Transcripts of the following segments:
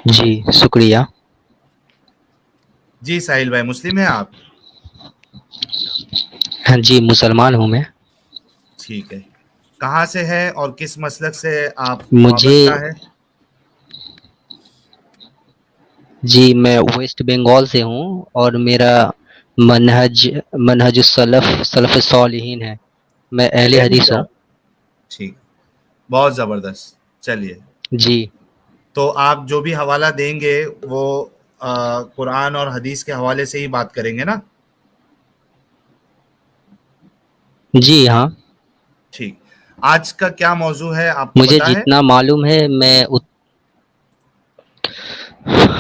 جی شکریہ. جی ساحل بھائی، مسلم ہیں آپ؟ ہاں جی مسلمان ہوں میں. ٹھیک ہے. کہاں سے ہے اور کس مسلک سے آپ مجھے وابستہ ہے؟ جی میں ویسٹ بنگال سے ہوں اور میرا منہج سلف صالحین ہے. میں اہل حدیث اچھا، ہوں. ٹھیک، بہت زبردست. چلیے، جی تو آپ جو بھی حوالہ دیں گے وہ قرآن اور حدیث کے حوالے سے ہی بات کریں گے نا؟ جی ہاں. ٹھیک. آج کا کیا موضوع ہے آپ کو مجھے پتا ہے؟ جتنا معلوم ہے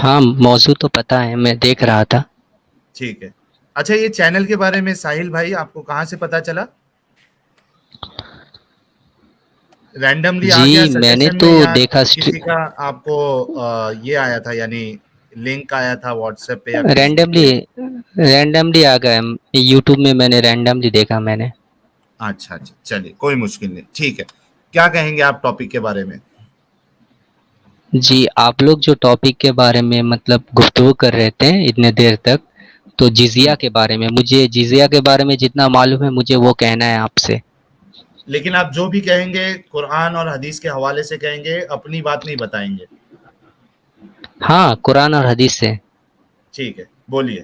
ہاں موضوع تو پتہ ہے، میں دیکھ رہا تھا. ٹھیک ہے. اچھا، یہ چینل کے بارے میں ساحل بھائی آپ کو کہاں سے پتا چلا؟ رینڈملی آ جی گیا میں نے سجیشن تو میں، یا دیکھا کسی کا آپ کو یہ آیا تھا، یعنی لنک آیا تھا واٹس ایپ پہ یا فیس بک پہ؟ رینڈملی آ گیا. یوٹیوب میں نے رینڈملی دیکھا میں نے. اچھا اچھا، چلیے کوئی مشکل نہیں. ٹھیک ہے، کیا کہیں گے آپ ٹاپک کے بارے میں؟ جی آپ لوگ جو ٹاپک کے بارے میں مطلب گفتگو کر رہے تھے اتنے دیر تک، تو جزیہ کے بارے میں، مجھے جزیہ کے بارے میں جتنا معلوم ہے مجھے وہ کہنا ہے آپ سے. لیکن آپ جو بھی کہیں گے قرآن اور حدیث کے حوالے سے کہیں گے، اپنی بات نہیں بتائیں گے. ہاں قرآن اور حدیث سے. ٹھیک ہے، بولیے.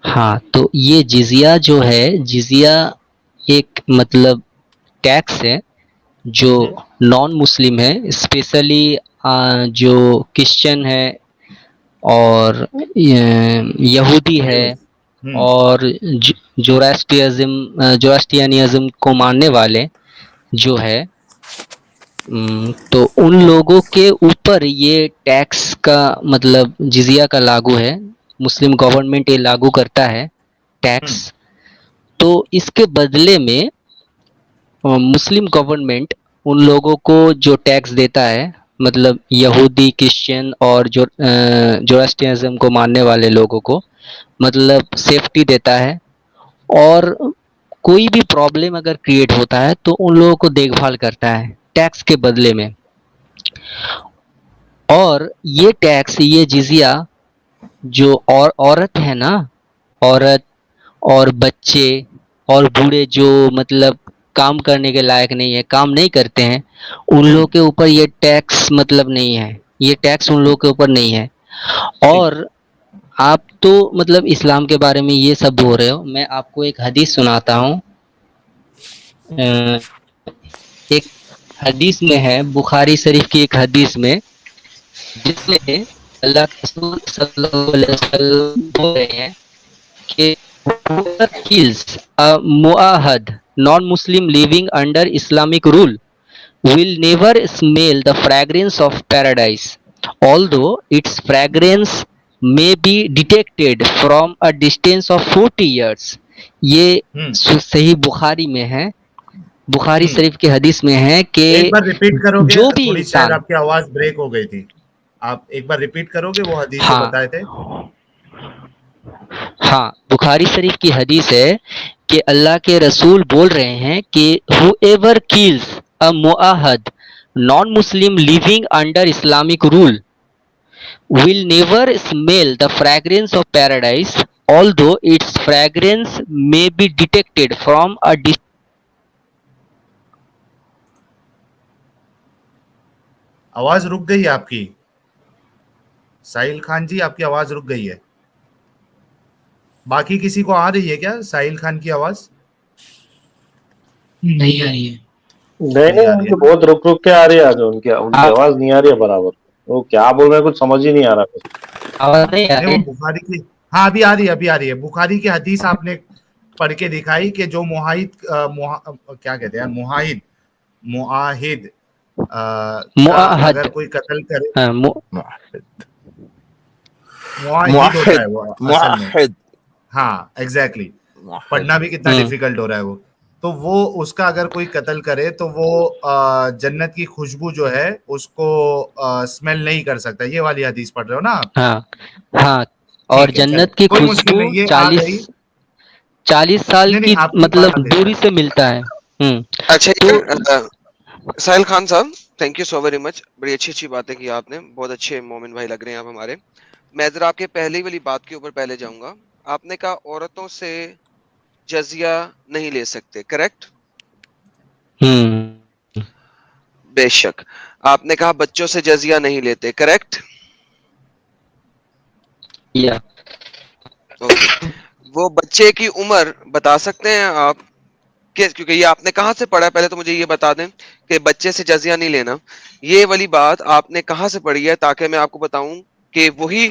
ہاں تو یہ جزیہ جو ہے، جزیہ ایک مطلب ٹیکس ہے جو نان مسلم ہے، اسپیشلی جو کرسچن ہے اور یہودی ہے اور جوراسٹیانزم کو ماننے والے جو ہے، تو ان لوگوں کے اوپر یہ ٹیکس کا مطلب جزیہ کا لاگو ہے. مسلم گورنمنٹ یہ لاگو کرتا ہے ٹیکس. تو اس کے بدلے میں مسلم گورنمنٹ ان لوگوں کو جو ٹیکس دیتا ہے، مطلب یہودی کرسچین اور جوراسٹینزم کو ماننے والے لوگوں کو مطلب سیفٹی دیتا ہے. اور کوئی بھی پرابلم اگر کریٹ ہوتا ہے تو ان لوگوں کو دیکھ بھال کرتا ہے ٹیکس کے بدلے میں. اور یہ ٹیکس، یہ جزیہ جو عورت ہے نا، عورت اور بچے اور بوڑھے جو مطلب کام کرنے کے لائق نہیں ہے، کام نہیں کرتے ہیں، ان لوگوں کے اوپر یہ ٹیکس مطلب نہیں ہے. یہ ٹیکس ان لوگوں کے اوپر نہیں ہے. ٹھیک. اور آپ تو مطلب اسلام کے بارے میں یہ سب بول رہے ہو، میں آپ کو ایک حدیث سناتا ہوں. ایک حدیث میں ہے، بخاری شریف کی ایک حدیث میں، جس میں اللہ کے رسول صلی اللہ علیہ وسلم بول رہے ہیں کہ kills a mu'ahad non-Muslim living under Islamic rule will never smell the fragrance of paradise, although its fragrance may be detected from a distance of 40 years. یہ صحیح بخاری میں ہے، بخاری شریف کی حدیث میں ہے کہ ایک بار ریپیٹ کرو گے؟ جو بھی تھوڑی شاید انسان، آپ کی آواز بریک ہو گئی تھی. آپ ایک بار ریپیٹ کرو گے وہ حدیث جو ہاں بتائے تھے؟ ہاں بخاری شریف کی حدیث ہے کہ اللہ کے رسول بول رہے ہیں کہ whoever kills a mu'ahad non-Muslim living under Islamic rule will never smell the fragrance of paradise, although its fragrance may be detected from a distance. آواز رک گئی ہے آپ کی ساحل خان جی، آپ کی آواز رک گئی ہے. باقی کسی کو آ رہی ہے کیا ساحل خان کی آواز؟ نہیں آ رہی ہے. نہیں نہیں آ ان رہی ہے کی نا؟ بہت رک رک کے آ رہی ہے آج. ان کی آواز نہیں آ رہی ہے برابر. وہ کیا بول رہے ہیں کچھ سمجھ ہی نہیں آ رہا کچھ. آواز نہیں آ نہیں، رہی وہ ہے. بخاری کی، ہاں ابھی آ رہی ہے، ابھی آ رہی ہے. بخاری کی حدیث آپ نے پڑھ کے دکھائی کہ جو کیا کہتے ہیں، معاہد کا معاہد، اگر کوئی قتل کرے، ہاں، معاہد ہوتا ہے موحد وہ اصل میں. موحد ہاں ایگزیکٹلی. موحد. پڑھنا بھی کتنا ڈیفیکلٹ ہو رہا ہے وہ. تو وہ اس کا اگر کوئی قتل کرے تو وہ جنت کی خوشبو جو ہے اس کو اسمیل نہیں کر سکتا. یہ والی حدیث پڑھ رہے ہو نا آپ؟ ہاں ہاں. اور ٹھیک ہے، چلے جنت کی کوئی مشکل خوشبو نہیں، یہ آ 40 گئی. سال نہیں نہیں، کی آپ کی بات مطلب بے دوری شک. سے ملتا ہے. اچھا تو ساحل خان صاحب، thank you so very much. بڑی اچھی اچھی باتیں کی آپ نے, بہت اچھے مومن بھائی لگ رہے ہیں آپ ہمارے. میں ذرا آپ کے پہلی والی بات کے اوپر پہلے جاؤں گا. آپ نے کہا عورتوں سے جزیہ نہیں لے سکتے, کریکٹ؟ بے شک. آپ نے کہا بچوں سے جزیہ نہیں لیتے, کریکٹ؟ یا اوکے. وہ بچے کی عمر بتا سکتے ہیں آپ؟ کیونکہ یہ آپ نے کہاں سے پڑھا ہے, پہلے تو مجھے یہ بتا دیں کہ بچے سے جزیہ نہیں لینا, یہ والی بات آپ نے کہاں سے پڑھی ہے, تاکہ میں آپ کو بتاؤں کہ وہی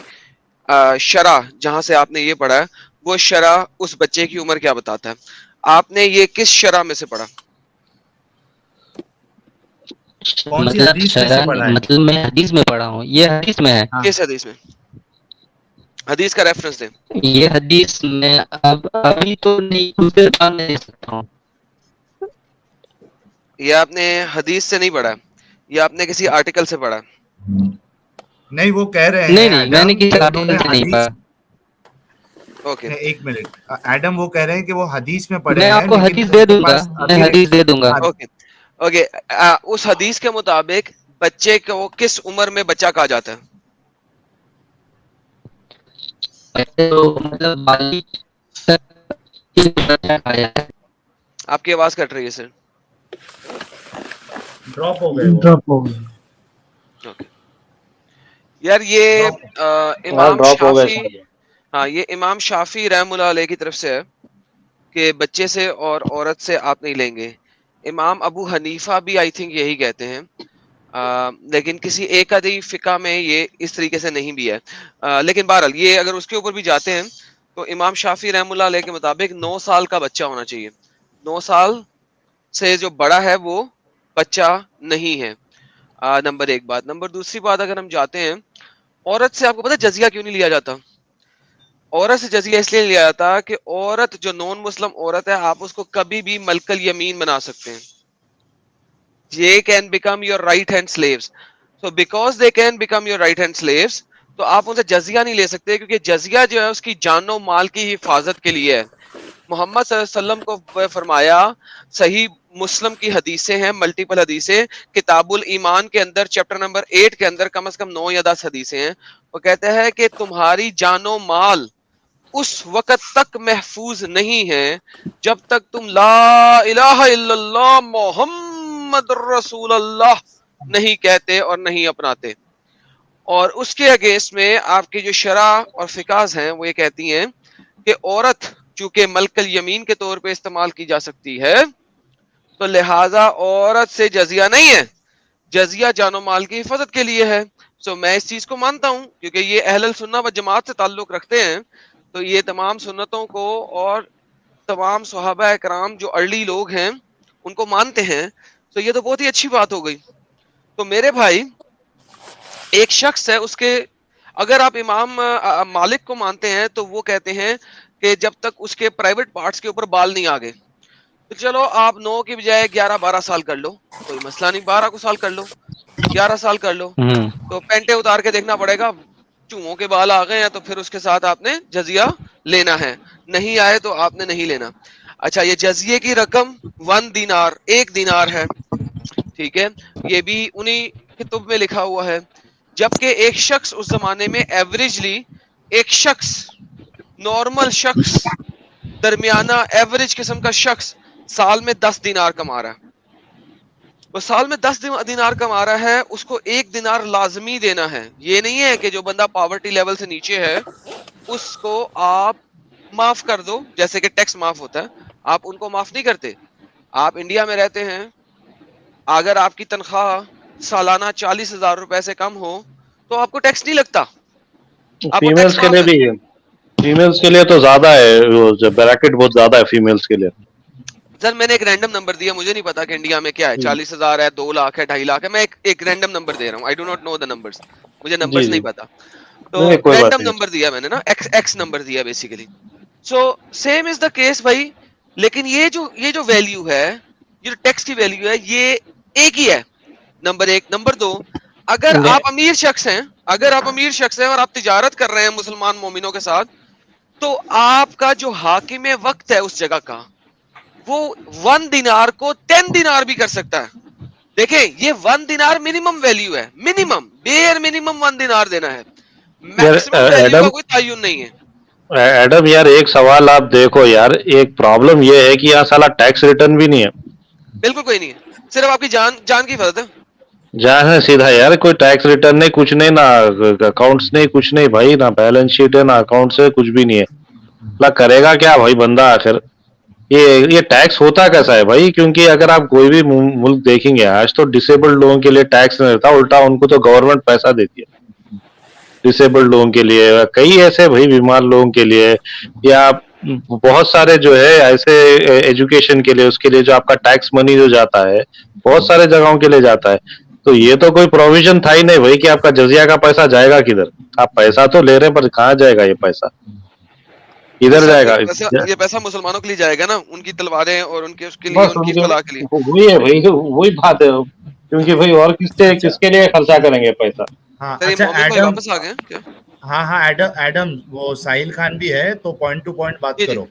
شرع جہاں سے آپ نے یہ پڑھا ہے وہ شرع اس بچے کی عمر کیا بتاتا ہے. آپ نے یہ کس شرع میں سے پڑھا؟ کون سی مطلب حدیث میں سے شرع پڑھا ہے؟ مطلب میں حدیث میں پڑھا ہوں, یہ حدیث میں ہے. ہاں. کس حدیث میں؟ حدیث کا ریفرنس دیں. یہ حدیث میں اب ابھی تو نہیں, کچھ دیر بعد میں دے سکتا ہوں. یہ آپ نے حدیث سے نہیں پڑھا, یہ آپ نے کسی آرٹیکل سے پڑھا. نہیں, وہ کہہ رہے ہیں نہیں میں نے ایڈم کسی کہ انہوں نے آرٹیکل سے نہیں حدیث, اوکے. ایک منٹ, ایڈم وہ کہہ رہے ہیں کہ وہ حدیث میں پڑھے میں ہیں آپ کو لیکن حدیث ان دے کے دوں گا, پاس میں حدیث دے دوں گا. Okay okay. اس حدیث کے مطابق بچے کو کس عمر میں بچہ کہا جاتا ہے؟ تو مطلب بالغ تک بچہ آیا ہے. آپ کی آواز کٹ رہی ہے سر. ڈراپ ہو گئے وہ. اوکے یار, یہ امام ڈراپ ہو گئے شافی, ہاں یہ امام شافی رحم اللہ علیہ کی طرف سے ہے کہ بچے سے اور عورت سے آپ نہیں لیں گے. امام ابو حنیفہ بھی آئی تھنک یہی کہتے ہیں, لیکن کسی ایک آدھی فقہ میں یہ اس طریقے سے نہیں بھی ہے. لیکن بہرحال یہ اگر اس کے اوپر بھی جاتے ہیں تو امام شافی رحم اللہ علیہ کے مطابق 9 سال کا بچہ ہونا چاہیے. 9 سال سے جو بڑا ہے وہ بچہ نہیں ہے. نمبر ایک بات. نمبر دوسری بات, اگر ہم جاتے ہیں عورت سے, آپ کو پتا جزیہ کیوں نہیں لیا جاتا؟ عورت سے جزیہ اس لیے لیا جاتا کہ عورت جو نون مسلم عورت ہے آپ اس کو کبھی بھی ملک الیمین بنا سکتے ہیں. they can become your right hand slaves. So because they can become your right hand slaves, تو آپ ان سے جزیہ نہیں لے سکتے, کیونکہ جزیہ جو ہے اس کی جان و مال کی حفاظت کے لیے ہے. محمد صلی اللہ علیہ وسلم کو فرمایا, صحیح مسلم کی حدیثیں ہیں, ملٹیپل حدیثیں, کتاب الایمان کے اندر چیپٹر نمبر 8 کے اندر کم از کم 9 یا 10 حدیثیں ہیں. وہ کہتے ہیں کہ تمہاری جان و مال اس وقت تک محفوظ نہیں ہے جب تک تم لا الہ الا اللہ محمد رسول اللہ نہیں کہتے اور نہیں اپناتے. اور اس کے اگینسٹ میں آپ کی جو شرع اور فقاز ہیں وہ یہ کہتی ہیں کہ عورت چونکہ ملک الیمین کے طور پہ استعمال کی جا سکتی ہے تو لہٰذا عورت سے جزیہ نہیں ہے, جزیہ جان و مال کی حفاظت کے لیے ہے. سو میں اس چیز کو مانتا ہوں, کیونکہ یہ اہل السنہ و جماعت سے تعلق رکھتے ہیں, تو یہ تمام سنتوں کو اور تمام صحابہ اکرام جو ارلی لوگ ہیں ان کو مانتے ہیں. تو یہ تو بہت ہی اچھی بات ہو گئی. تو میرے بھائی ایک شخص ہے, اس کے اگر آپ امام مالک کو مانتے ہیں تو وہ کہتے ہیں کہ جب تک اس کے پرائیویٹ پارٹس کے اوپر بال نہیں آگے, تو چلو آپ 9 کی بجائے 11-12 سال کر لو, کوئی مسئلہ نہیں. 12 کو سال کر لو, 11 سال کر لو, تو پینٹے اتار کے دیکھنا پڑے گا, چوہوں کے بال آ گئے ہیں تو پھر اس کے ساتھ آپ نے جزیہ لینا ہے, نہیں آئے تو آپ نے نہیں لینا. اچھا, یہ جزیے کی رقم 1 دینار, 1 دینار ہے, ٹھیک ہے, یہ بھی انہی کتب میں لکھا ہوا ہے. جبکہ ایک شخص اس زمانے میں ایوریجلی, ایک شخص نارمل شخص, درمیانہ ایوریج قسم کا شخص سال میں 10 دینار کما رہا ہے. وہ سال میں 10 دینار کما رہا ہے, اس کو 1 دینار لازمی دینا ہے. یہ نہیں ہے کہ جو بندہ پاورٹی لیول سے نیچے ہے اس کو آپ معاف کر دو, جیسے کہ ٹیکس معاف ہوتا ہے, آپ ان کو معاف نہیں کرتے. آپ انڈیا میں رہتے ہیں, اگر آپ کی تنخواہ سالانہ 40,000 روپے سے کم ہو تو آپ کو ٹیکس نہیں لگتا, آپ کو ٹیکس فیمیلز کے معاف لیے ہے. بھی ہے, فیمیلز کے لیے تو زیادہ ہے, بریکٹ بہت زیادہ ہے فیمیلز کے لیے. سر میں نے ایک رینڈم نمبر دیا, مجھے نہیں پتا کہ انڈیا میں کیا ہے, 40,000 ہے, 2 لاکھ ہے, 2.5 لاکھ ہے, میں ایک رینڈم نمبر دے رہا ہوں. I do not know the numbers, مجھے جی نمبرز جی, نہیں پتا, تو نہیں کوئی بات رینڈم نہیں. نمبر دیا میں نے نا, ایکس نمبر دیا basically. So same is the case بھائی, لیکن یہ جو ویلیو ہے, یہ جو ٹیکس کی ویلیو ہے, یہ ایک ہی ہے. نمبر 1. نمبر 2, اگر آپ امیر شخص ہیں, اور آپ تجارت کر رہے ہیں مسلمان مومنوں کے ساتھ, تو آپ کا جو حاکم وقت ہے اس جگہ کا, وہ 1 دینار کو 10 دینار بھی کر سکتا ہے. دیکھیں یہ 1 دینار منیمم ویلیو ہے, منیمم بیئر منیمم 1 دینار دینا ہے, میکسیمم ویلیو کا کوئی تعین نہیں ہے. ایڈم یار ایک سوال آپ دیکھو یار, ایک پرابلم یہ ہے کہ یہاں سالا ٹیکس ریٹرن بھی نہیں ہے. بالکل کوئی نہیں ہے, صرف آپ کی جان کی حفاظت ہے. جہاں ہے سیدھا یار, کوئی ٹیکس ریٹرن نہیں, کچھ نہیں, نہ اکاؤنٹس نہیں, کچھ نہیں بھائی, نہ بیلنس شیٹ ہے, نہ اکاؤنٹس ہے, کچھ بھی نہیں ہے. اللہ کرے گا کیا بھائی بندہ آخر. یہ ٹیکس ہوتا کیسا ہے بھائی؟ کیونکہ اگر آپ کوئی بھی ملک دیکھیں گے آج تو ڈسیبلڈ لوگوں کے لیے ٹیکس نہیں رہتا, الٹا ان کو تو گورنمنٹ پیسہ دیتی ہے ڈسیبلڈ لوگوں کے لیے, کئی ایسے بھائی بیمار لوگوں کے لیے, یا بہت سارے جو ہے ایسے ایجوکیشن کے لیے, اس کے لیے جو آپ کا ٹیکس منی جو جاتا ہے بہت سارے جگہوں کے لیے جاتا ہے. تو یہ تو کوئی پروویژن تھا ہی نہیں بھائی کہ آپ کا جزیہ کا پیسہ جائے گا کدھر. آپ پیسہ تو لے رہے ہیں پر کہاں جائے گا یہ پیسہ, کدھر سر جائے گا؟ یہ پیسہ مسلمانوں کے لیے جائے گا نا, ان کی تلواریں اور ان کے اس کے لیے, بس ان ان کی کے فلاح کے لیے. وہی ہے بھائی, وہی بات ہے, کیونکہ بھائی اور اچھا کس کے لیے خرچہ کریں گے پیسہ. ہاں سر یہ اچھا مومن بھائی ایڈم, واپس آ گئے ہیں کیا؟ ہاں ایڈم وہ ساحل خان بھی ہے تو پوائنٹ ٹو پوائنٹ بات جی کرو.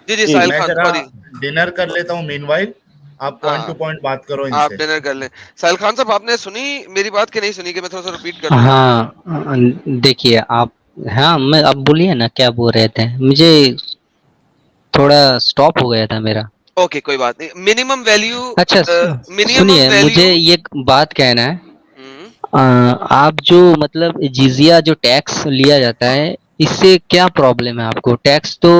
جی جی ساحل میں خان ذرا سوری. ڈنر کر لیتا ہوں مین وائل, آپ پوائنٹ ٹو ہاں پوائنٹ بات کرو ان آپ سے. ڈنر کر لیں. ساحل خان صاحب آپ نے سنی میری بات کہ نہیں سنی, کہ میں تھوڑا سا ریپیٹ کر دوں؟ ہاں دیکھیے آپ, ہاں میں اب بولیے نا کیا بول رہے تھے, مجھے تھوڑا سٹاپ ہو گیا تھا میرا. اوکے کوئی بات نہیں. منیمم ویلیو, اچھا منیمم سنیے, ویلیو. مجھے یہ بات کہنا ہے, آپ جو مطلب جزیہ جو ٹیکس لیا جاتا ہے, اس سے کیا پرابلم ہے آپ کو؟ ٹیکس تو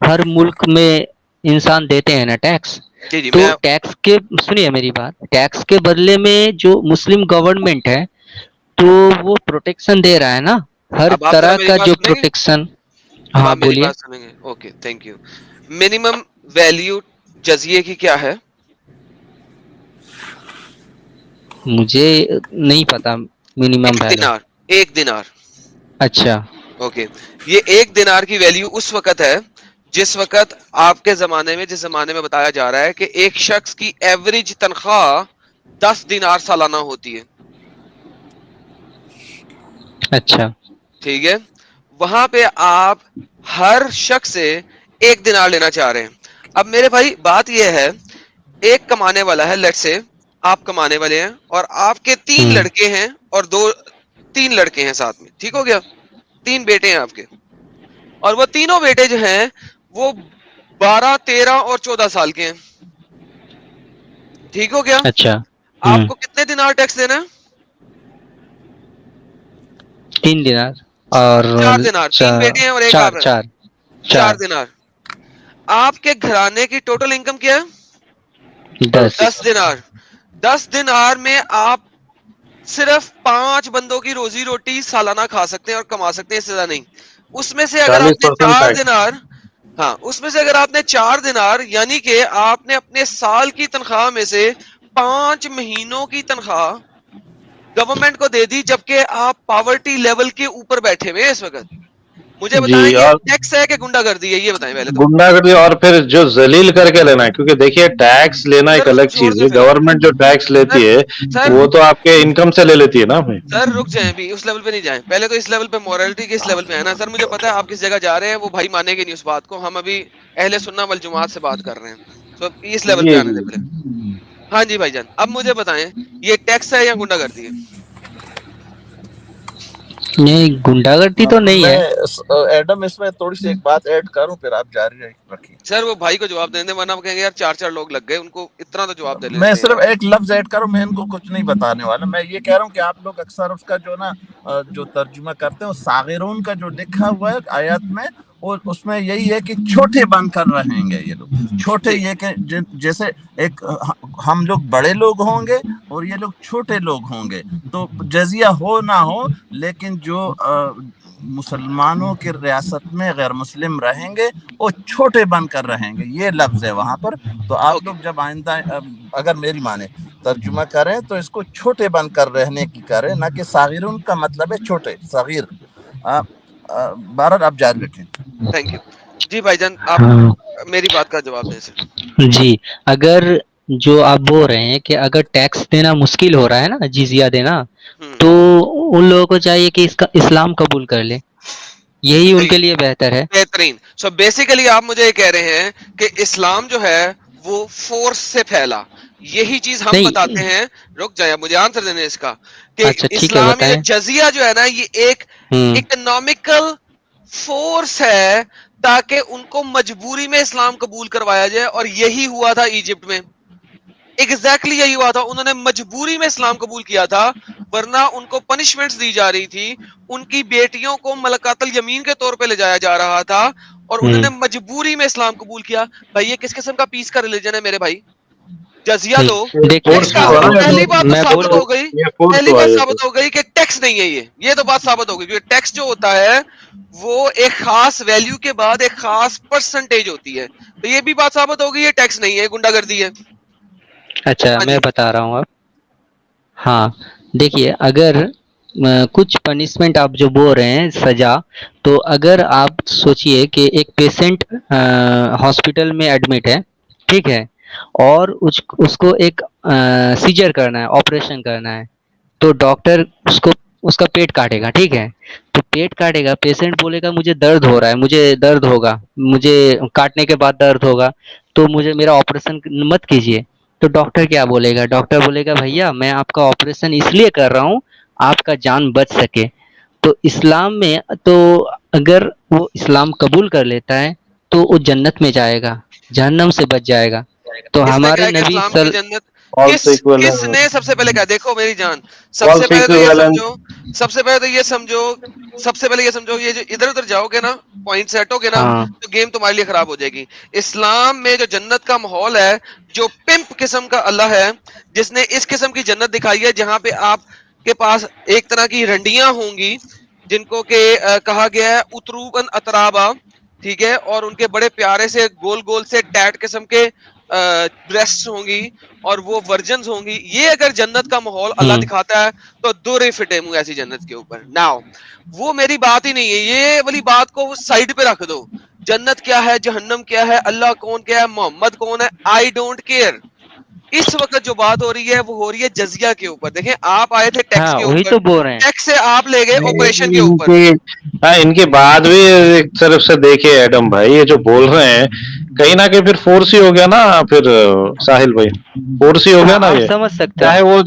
ہر ملک میں انسان دیتے ہیں نا ٹیکس. جی جی تو میں ٹیکس کے, سنیے میری بات, ٹیکس کے بدلے میں جو مسلم گورنمنٹ ہے تو وہ پروٹیکشن دے رہا ہے نا, ہر اب آپ ذرا طرح میری کا بات جو سنیں گے, پروٹیکشن. اب ہاں آپ میری بولیے. بات سنیں گے. Okay thank you. Minimum value جزیے کی کیا ہے؟ مجھے نہیں پتا منیمم 1 ویلو. دینار. 1 دینار. اچھا. اوکے, یہ 1 دینار کی ویلیو اس وقت ہے جس وقت آپ کے زمانے میں, جس زمانے میں بتایا جا رہا ہے کہ ایک شخص کی ایوریج تنخواہ 10 دینار سالانہ ہوتی ہے. اچھا. ٹھیک ہے, وہاں پہ آپ ہر شخص سے 1 دینار لینا چاہ رہے ہیں. اب میرے بھائی بات یہ ہے, ایک کمانے والا ہے, لیٹ سے آپ کمانے والے ہیں, اور آپ کے 3 ہوں. لڑکے ہیں اور 3 لڑکے ہیں ساتھ میں, ٹھیک ہو گیا, 3 بیٹے ہیں آپ کے, اور وہ تینوں بیٹے جو ہیں وہ 12, 13 اور 14 سال کے ہیں. ٹھیک ہو گیا. اچھا. آپ ہوں. کو کتنے دینار ٹیکس دینا ہے؟ 3 دینار اور 4 دینار. 3 بیٹے ہیں اور ایک چار آپ ہیں, چار 4 دینار. آپ کے گھرانے کی ٹوٹل انکم کیا ہے؟ 10. 10 دینار. 10 دینار میں آپ صرف 5 بندوں کی روزی روٹی سالانہ کھا سکتے ہیں اور کما سکتے ہیں, اس سے زیادہ نہیں. اس میں سے اگر آپ نے 40% 4 ٹیکس. دینار, ہاں اس میں سے اگر آپ نے 4 دینار, یعنی کہ آپ نے اپنے سال کی تنخواہ میں سے 5 مہینوں کی تنخواہ گورنمنٹ کو دے دی, جبکہ آپ پاورٹی لیول کے اوپر بیٹھے ہوئے اس وقت. مجھے جی, بتائیں یہ اور ٹیکس ہے کہ گنڈا گردی ہے؟ یہ بتائیں پہلے تو. گنڈا گردی, اور پھر جو ذلیل کر کے لینا ہے, کیونکہ دیکھیے ٹیکس لینا ایک سر الگ چھوڑ چیز دیں ہے, پھر آپ, گورنمنٹ جو ٹیکس سر لیتی ہے سر وہ تو آپ کے انکم سے لے لیتی ہے نا بھائی. سر رک جائیں, بھی اس لیول پہ نہیں جائیں, پہلے تو اس لیول پہ مورالٹی کے اس لیول پہ ہے نا. سر مجھے پتا ہے آپ کس جگہ جا رہے ہیں, وہ بھائی مانیں گے نہیں اس بات کو, ہم ابھی اہل سنہ والجماعت سے بات کر رہے ہیں, تو اس لیول پہ جی آنے جی دیں پہلے. ہاں جی بھائی جان, اب مجھے بتائیں یہ ٹیکس ہے یا گنڈا گردی ہے؟ نہیں, گنڈا گردی تو نہیں میں ہے. ایڈم اس میں تھوڑی سی ایک بات ایڈ کروں, پھر آپ جاری رکھیے. سر وہ بھائی کو جواب دیں دیں, ورنہ وہ کہیں گے یار 4 لوگ لگ گئے, ان کو اتنا تو جواب دے میں لیتے ہیں صرف یار. ایک لفظ ایڈ کروں, میں ان کو کچھ نہیں بتانے والا. میں یہ کہہ رہا ہوں کہ آپ لوگ اکثر اس کا جو نا جو ترجمہ کرتے ہیں, صاغرون کا جو لکھا ہوا ہے آیات میں, اور اس میں یہی ہے کہ چھوٹے بن کر رہیں گے یہ لوگ. چھوٹے جی یہ کہ جیسے ایک ہم لوگ بڑے لوگ ہوں گے اور یہ لوگ چھوٹے لوگ ہوں گے, تو جزیہ ہو نہ ہو, لیکن جو مسلمانوں کی ریاست میں غیر مسلم رہیں گے وہ چھوٹے بن کر رہیں گے, یہ لفظ ہے وہاں پر. تو آپ اوکے لوگ جب آئندہ اگر میری مانے ترجمہ کریں تو اس کو چھوٹے بن کر رہنے کی کریں, نہ کہ صاغرون کا مطلب ہے چھوٹے, صغیر. بہرحال آپ جاری رکھیں. Thank you. جی بھائی جان آپ ہاں میری بات کا جواب دیں سر. جی, اگر جو آپ بول رہے ہیں کہ اگر ٹیکس دینا مشکل ہو رہا ہے نا, جزیہ دینا, تو ان لوگوں کو چاہیے کہ اس کا اسلام قبول کر لے, یہی ان صحیح, کے لیے بہتر ہے. بہترین. سو بیسیکلی آپ مجھے یہ کہہ رہے ہیں کہ اسلام جو ہے وہ فورس سے پھیلا. یہی چیز ہم نہیں بتاتے ہیں. رک جائے مجھے آنسر دینے اس کا کہ اچھا ٹھیک ہے اسلام میں بتائیں. جزیہ جو ہے نا یہ ایک ہوں اکنامیکل فورس ہے تاکہ ان کو مجبوری میں اسلام قبول کروایا جائے, اور یہی ہوا تھا ایجپٹ میں. ایگزیکٹلی یہی ہوا تھا, انہوں نے مجبوری میں اسلام قبول کیا تھا, ورنہ ان کو پنشمنٹس دی جا رہی تھی. ان کی بیٹیوں کو ملکات الیمین کے طور پہ لے جایا جا رہا تھا, اور انہوں نے مجبوری میں اسلام قبول کیا. بھائی یہ کس قسم کا پیس کا ریلیجن ہے میرے بھائی؟ جزیہ دو. دیکھیے اس کا پہلی بات تو میں ثابت بولوں ہو گئی, یہ فورس پہلی ہوا بات یہ ثابت ہو گئی کہ ٹیکس نہیں ہے. یہ تو بات ثابت ہو گئی, کیونکہ ٹیکس جو ہوتا ہے وہ ایک خاص ویلیو کے بعد ایک خاص پرسنٹیج ہوتی ہے. تو یہ بھی بات ثابت ہو گئی یہ ٹیکس نہیں ہے, گنڈا گردی ہے. اچھا ہاں میں جی بتا رہا ہوں اب. ہاں دیکھیے, اگر کچھ پنشمنٹ آپ جو بول رہے ہیں سزا, تو اگر آپ سوچئے کہ ایک پیشنٹ ہاسپٹل میں ایڈمٹ ہے, ٹھیک ہے, اور اس کو ایک سیجر کرنا ہے, آپریشن کرنا ہے, تو ڈاکٹر اس کا پیٹ کاٹے گا, ٹھیک ہے, تو پیٹ کاٹے گا, پیشنٹ بولے گا مجھے درد ہو رہا ہے, مجھے درد ہوگا, مجھے کاٹنے کے بعد درد ہوگا, تو مجھے میرا آپریشن مت کیجیے. تو ڈاکٹر کیا بولے گا؟ ڈاکٹر بولے گا بھیا میں آپ کا آپریشن اس لیے کر رہا ہوں آپ کا جان بچ سکے. تو اسلام میں تو اگر وہ اسلام قبول کر لیتا ہے تو وہ جنت میں جائے گا, جہنم سے بچ جائے گا. تو کس نے ہمارے کہا کہ نبی اسلام کی جنت؟ فالس کس نے سب سے پہلے کہا؟ دیکھو میری جان, سب سے فالس پہلے تو یہ ایکویلنٹ. سمجھو, سب سے پہلے یہ سمجھو, یہ جو ادھر ادھر جاؤ گے نا, پوائنٹ سیٹ ہو گے نا, ہاں تو گیم تمہارے لیے خراب ہو جائے گی. اسلام میں جو جنت کا ماحول ہے, جو پمپ قسم کا اللہ ہے جس نے اس قسم کی جنت دکھائی ہے, جہاں پہ آپ کے پاس ایک طرح کی رنڈیاں ہوں گی جن کو کہ کہا گیا ہے اتروبن اترابا, ٹھیک ہے, اور ان کے بڑے پیارے سے گول گول سے ٹیٹ قسم کے بریسٹ ہوں گی, اور وہ ورجنز ہوں گی. یہ اگر جنت کا ماحول اللہ دکھاتا ہے تو دورے فٹے منہ ایسی جنت کے اوپر. ناؤ وہ میری بات ہی نہیں ہے, یہ والی بات کو سائڈ پہ رکھ دو. جنت کیا ہے, جہنم کیا ہے, اللہ کون کیا ہے, محمد کون ہے, آئی ڈونٹ کیئر. اس وقت جو بات ہو رہی ہے وہ ہو رہی ہے جزیہ کے اوپر. دیکھیں آپ آئے تھے ٹیکس ہاں کے وہی اوپر, تو بول رہے ہیں. ٹیکس سے آپ لے گئے آپریشن کے اوپر. ان کی بات بھی ایک طرف سے دیکھیے ایڈم بھائی, یہ جو بول رہے ہیں کہیں نہ کہیں پھر فورس ہی ہو گیا نا, پھر ساحل بھائی فورس ہی ہو گیا ہاں نا. آپ یہ سمجھ سکتے چاہے ہیں. وہ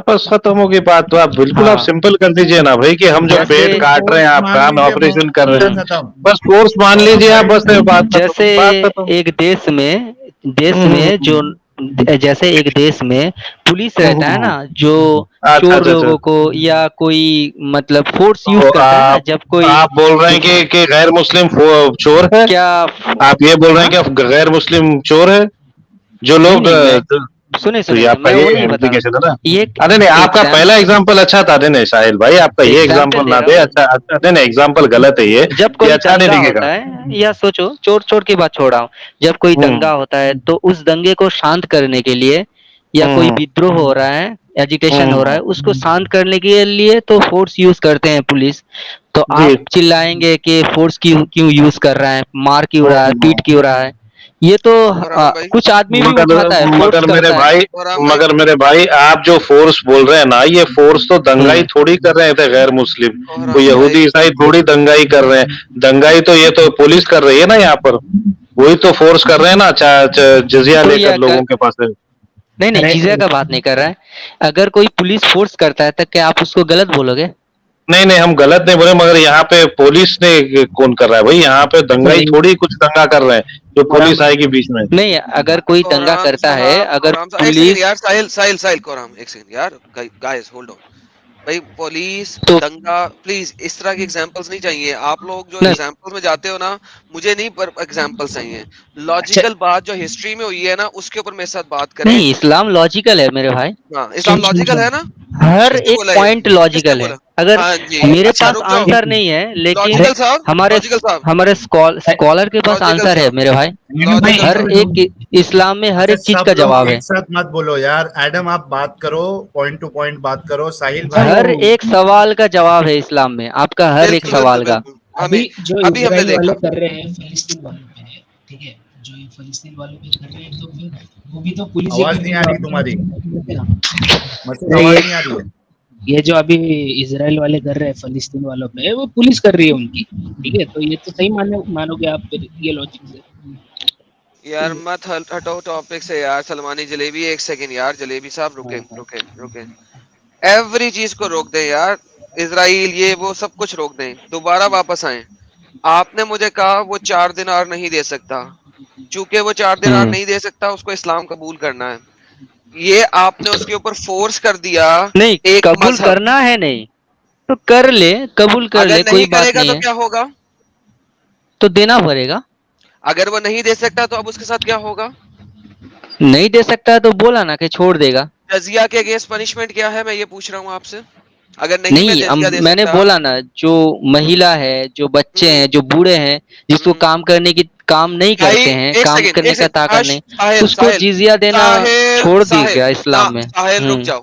بس ختم ہوگی بات, تو آپ بالکل آپ ہاں سمپل کر دیجئے نا بھائی, کہ ہم جو جیسے پیٹ کاٹ رہے ہیں آپ کا, ہم آپریشن کر رہے ہیں, بس فورس مان لیجئے آپ, بس بات جیسے ختم, بات ختم. ایک دیش میں جو جیسے ایک دیش میں پولیس رہتا ہے نا, جو اچھا چور اچھا اچھا. لوگوں کو یا کوئی مطلب فورس یوز تو کرتا ہے نا, جب کوئی آپ بول رہے ہیں کہ غیر مسلم چور ہے؟ کیا آپ یہ بول رہے ہاں ہیں کہ غیر مسلم چور ہے جو نہیں لوگ؟ نہیں, میں تو یہ سنیں آپ کا میں وہ یہ نہیں بتا implication ہے رہا, نا. یہ ارے نہیں, آپ کا پہلا ایگزامپل اچھا تھا. نہیں ساحل بھائی, آپ کا یہ ایگزامپل ایگزامپل دے نہ رہا دے, ہوں. اچھا نہیں نہیں, ایگزامپل غلط ہے جب یہ کوئی اچھا نہیں دنگا دکھے گا. ہوتا ہے, یا سوچو چور کی بات چھوڑا ہوں, جب کوئی دنگا ہوتا ہے تو اس دنگے کو شانت کرنے کے لیے, یا کوئی ودروہ ہو رہا ہے, ایجیٹیشن ہو رہا ہے, اس کو شانت کرنے کے لیے تو فورس یوز کرتے ہیں پولیس. تو جی. آپ چلائیں گے کہ فورس کیوں یوز کر رہا ہے, مار کیوں رہا ہے, پیٹ کیوں رہا ہے. یہ تو قرآن بھائی, کچھ آدمی بھی مگر اٹھاتا ہے, فورس کرتا ہے. قرآن بھائی, مگر میرے بھائی, آپ جو فورس بول رہے ہیں نا, یہ فورس تو دنگائی تھوڑی کر رہے تھے غیر مسلم, وہ قرآن یہودی بھائی, عیسائی تھوڑی دنگائی کر رہے ہیں. دنگائی تو یہ تو پولیس کر رہی ہے نا یہاں پر, وہی تو فورس کر رہے ہیں نا, جزیہ تو لے کر یہ لوگوں کے پاس ہے. نہیں جزیہ کا بات نہیں کر رہا ہے. اگر کوئی پولیس فورس کرتا ہے تو کیا آپ اس کو غلط بولو گے؟ نہیں نہیں, ہم غلط نہیں بولے, مگر یہاں پہ پولیس نے کون کر رہا ہے بھائی؟ یہاں پہ دنگائی تھوڑی کچھ دنگا کر رہے ہیں جو پولیس آئے گی بیچ میں. نہیں, اگر کوئی دنگا قرآن کرتا ہے, صاحب, اگر قرآن صاحب, ایک سیکنڈ پولیس یار, ساحل قرآن, ایک سیکنڈ یار, گائز ہولڈ آن بھائی. پولیس تو دنگا, پلیز اس طرح کی ایگزامپلس نہیں چاہیے. آپ لوگ جو نہیں ایگزامپل میں جاتے ہو نا, مجھے نہیں ایگزامپلس چاہیے. لاجیکل بات جو ہسٹری میں ہوئی ہے نا, اس کے اوپر میرے ساتھ بات کریں. نہیں, اسلام لاجیکل ہے میرے بھائی, ہاں اسلام لاجیکل ہے نا, ہر کس نے ایک بولا یہ؟ پوائنٹ کس نے لاجیکل ہے. بولا؟ اگر ہاں جی, میرے اچھا پاس رک جاؤ. آنسر نہیں ہے, لیکن لاجیکل صاحب, لاجیکل صاحب, ہمارے اسکالر کے پاس لاجیکل آنسر ہے صاحب, میرے بھائی. لاجیکل ہر صاحب. ایک اسلام میں ہر اچھا ایک چیز سب کا لوگ جواب ہے. ایک ساتھ مت بولو یار, ایڈم آپ بات کرو, پوائنٹ ٹو پوائنٹ بات کرو. ساحل بھائی, ہر ایک سوال کا جواب ہے اسلام میں, آپ کا ہر ایک بالکل بالکل سوال کا. بالکل, ہمیں جو ابھی ہم نے اسرائیل دیکھا. والے کر رہے ہیں فلسطین والوں پہ ہے, ٹھیک ہے, جو یہ فلسطین والوں پہ کر رہے ہیں, تو پھر وہ بھی تو پولیس ہی آواز کی نہیں آ رہی تمہاری, مسعود نہیں, آواز نہیں آ رہی ہے. یہ جو ابھی اسرائیل والے کر رہے ہیں فلسطین والوں پہ, وہ پولیس کر رہی ہے ان کی, ٹھیک ہے, تو یہ تو صحیح مانو گے آپ پھر یہ لاجک سے؟ یار مت ہٹو ٹاپک سے یار. سلمانی جلیبی ایک سیکنڈ یار, جلیبی صاحب رکیں. ایوری چیز کو روک دیں یار, اسرائیل یہ وہ سب کچھ روک دیں, دوبارہ واپس آئیں. آپ نے مجھے کہا وہ 4 دینار نہیں دے سکتا, چونکہ وہ 4 دینار نہیں دے سکتا اس کو اسلام قبول کرنا ہے. یہ آپ نے اس کے اوپر فورس کر دیا. نہیں ایک قبول مذہب کرنا ہے, نہیں تو کر لے, قبول کر اگر لے, کوئی نہیں کرے بات گا نہیں تو ہے, کیا ہوگا؟ تو دینا پڑے گا. اگر وہ نہیں دے سکتا تو اب اس کے ساتھ کیا ہوگا؟ نہیں دے سکتا ہے تو بولا نا کہ چھوڑ دے گا. جزیہ کے اگینسٹ پنشمنٹ کیا ہے, میں یہ پوچھ رہا ہوں آپ سے. اگر نہیں میں جزیہ دے میں نے سکتا. بولا نا, جو مہیلا ہے, جو بچے ہیں, جو بوڑھے ہیں, جس کو کام کرنے کی کام نہیں بھائی کرتے ہیں, ایک کام سیکنڈ, کرنے ایک کا طاقت نہیں, سیکنڈ, اس کو جزیہ دینا چھوڑ دی گیا اسلام میں. ساحل رک جاؤ.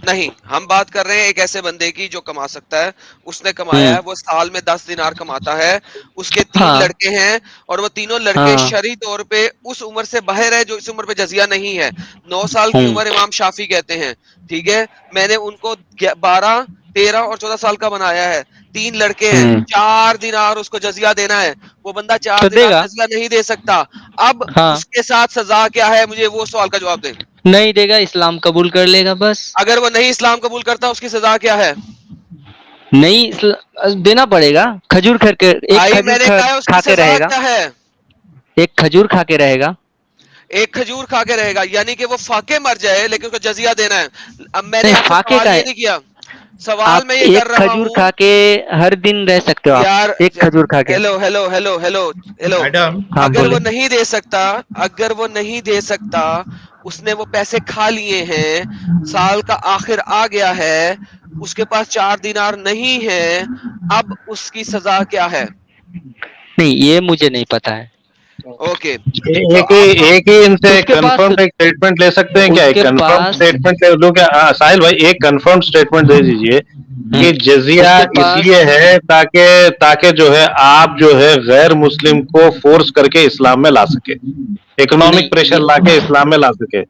نہیں, ہم بات کر رہے ہیں ایک ایسے بندے کی جو کما سکتا ہے. اس نے کمایا ہے, وہ سال میں 10 دینار کماتا ہے, اس کے 3 ہاں لڑکے ہیں, اور وہ تینوں لڑکے ہاں شرعی طور پہ اس عمر سے باہر ہے جو اس عمر پہ جزیہ نہیں ہے. 9 سال کی عمر امام شافی کہتے ہیں, ٹھیک ہے. میں نے ان کو 12, 13 اور 14 سال کا بنایا ہے. 3 لڑکے ہیں, 4 دینار اس کو جزیہ دینا ہے. وہ بندہ 4 تو دے دینار گا. جزیہ نہیں دے سکتا. اب ہاں اس کے ساتھ سزا کیا ہے, مجھے وہ سوال کا جواب دیں. نہیں دے گا, اسلام قبول کر لے گا بس. اگر وہ نہیں اسلام قبول کرتا اس کی سزا کیا ہے؟ نہیں دینا پڑے گا. کھجور کھا کے, ایک بھائی میں کھجور نے کہا ہے اس کھا کی کے سزا رہے گا, کیا ہے؟ ایک کھجور کھا کے رہے گا. ایک کھجور کھا کے رہے گا, یعنی کہ وہ فاقے مر جائے لیکن اس کو جزیہ دینا ہے. اب میں نے نہیں آپ سے فاقے سوال کا یہ ہے, نہیں کیا, سوال آپ میں یہ کر ایک رہا کھجور ہوں کھا کے ہر دن رہ سکتے ہو, آپ یار. ایک کھجور کھا کے. Hello hello hello hello hello madam ہاں اگر بولے. وہ نہیں دے سکتا, اگر وہ نہیں دے سکتا, اس نے وہ پیسے کھا لیے ہیں, سال کا آخر آ گیا ہے, اس کے پاس 4 دینار نہیں ہے, اب اس کی سزا کیا ہے؟ نہیں یہ مجھے نہیں پتا ہے. اوکے تو ایک ہی ان سے اس کے پاس کنفرم ایک اسٹیٹمنٹ لے سکتے ہیں کیا؟ اس ایک کے کنفرم پاس اسٹیٹمنٹ لے لو کیا؟ ہاں ساحل بھائی ایک کنفرم اسٹیٹمنٹ دے دیجئے کہ جزیہ اس کے اس پاس لیے ہے تاکہ جو ہے آپ جو ہے غیر مسلم کو فورس کر کے اسلام میں لا سکے, نہیں اکنامک پریشر لا کے اسلام میں لا سکے.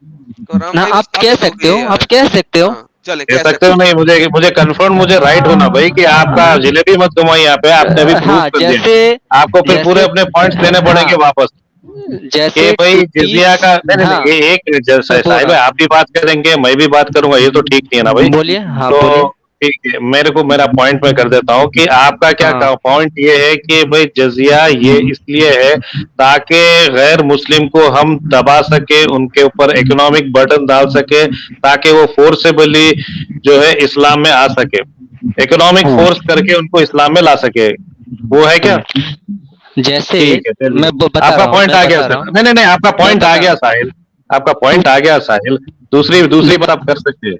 قرآن نہ بھائی وہ آپ کہہ ثابت ہو سکتے گئی ہے ہو, یار. آپ کہہ سکتے ہو. ہاں چلیں کہہ کہہ سکتے سکتے ہو نہیں, مجھے کنفرم, مجھے رائٹ ہونا بھائی کہ آپ کا جلیبی مت گھمائیے یہاں پہ, آپ نے ابھی پروف ہاں کر دیا. جیسے آپ کو پھر پورے جیسے اپنے پوائنٹس دینے پڑیں ہاں گے واپس کہ جیسے بھائی جزیہ 30. کا نہیں ہاں نہیں, یہ ایک میں بول صاحب رہا آپ بھی بات کریں گے, میں بھی بات کروں گا, یہ تو ٹھیک نہیں ہے نا بھائی. ہوں, بولیے. ہاں تو بولیے. ٹھیک ہے, میرا پوائنٹ میں کر دیتا ہوں کہ آپ کا کیا ہاں پوائنٹ یہ ہے کہ بھائی جزیہ یہ اس لیے ہے تاکہ غیر مسلم کو ہم دبا سکے, ان کے اوپر اکنامک برڈن ڈال سکے, تاکہ وہ فورسیبلی جو ہے اسلام میں آ سکے, اکنامک فورس کر کے ان کو اسلام میں لا سکے. وہ ہے کیا؟ جیسے ٹھیک ہے چلیے, میں آپ بتا کا رہا ہوں, پوائنٹ میں آ گیا بتا رہا سر. ہوں, نہیں نہیں نہیں, آپ کا میں پوائنٹ آ بتا گیا ساحل, آپ کا پوائنٹ آ گیا ساحل. دوسری بات آپ کر سکتے ہیں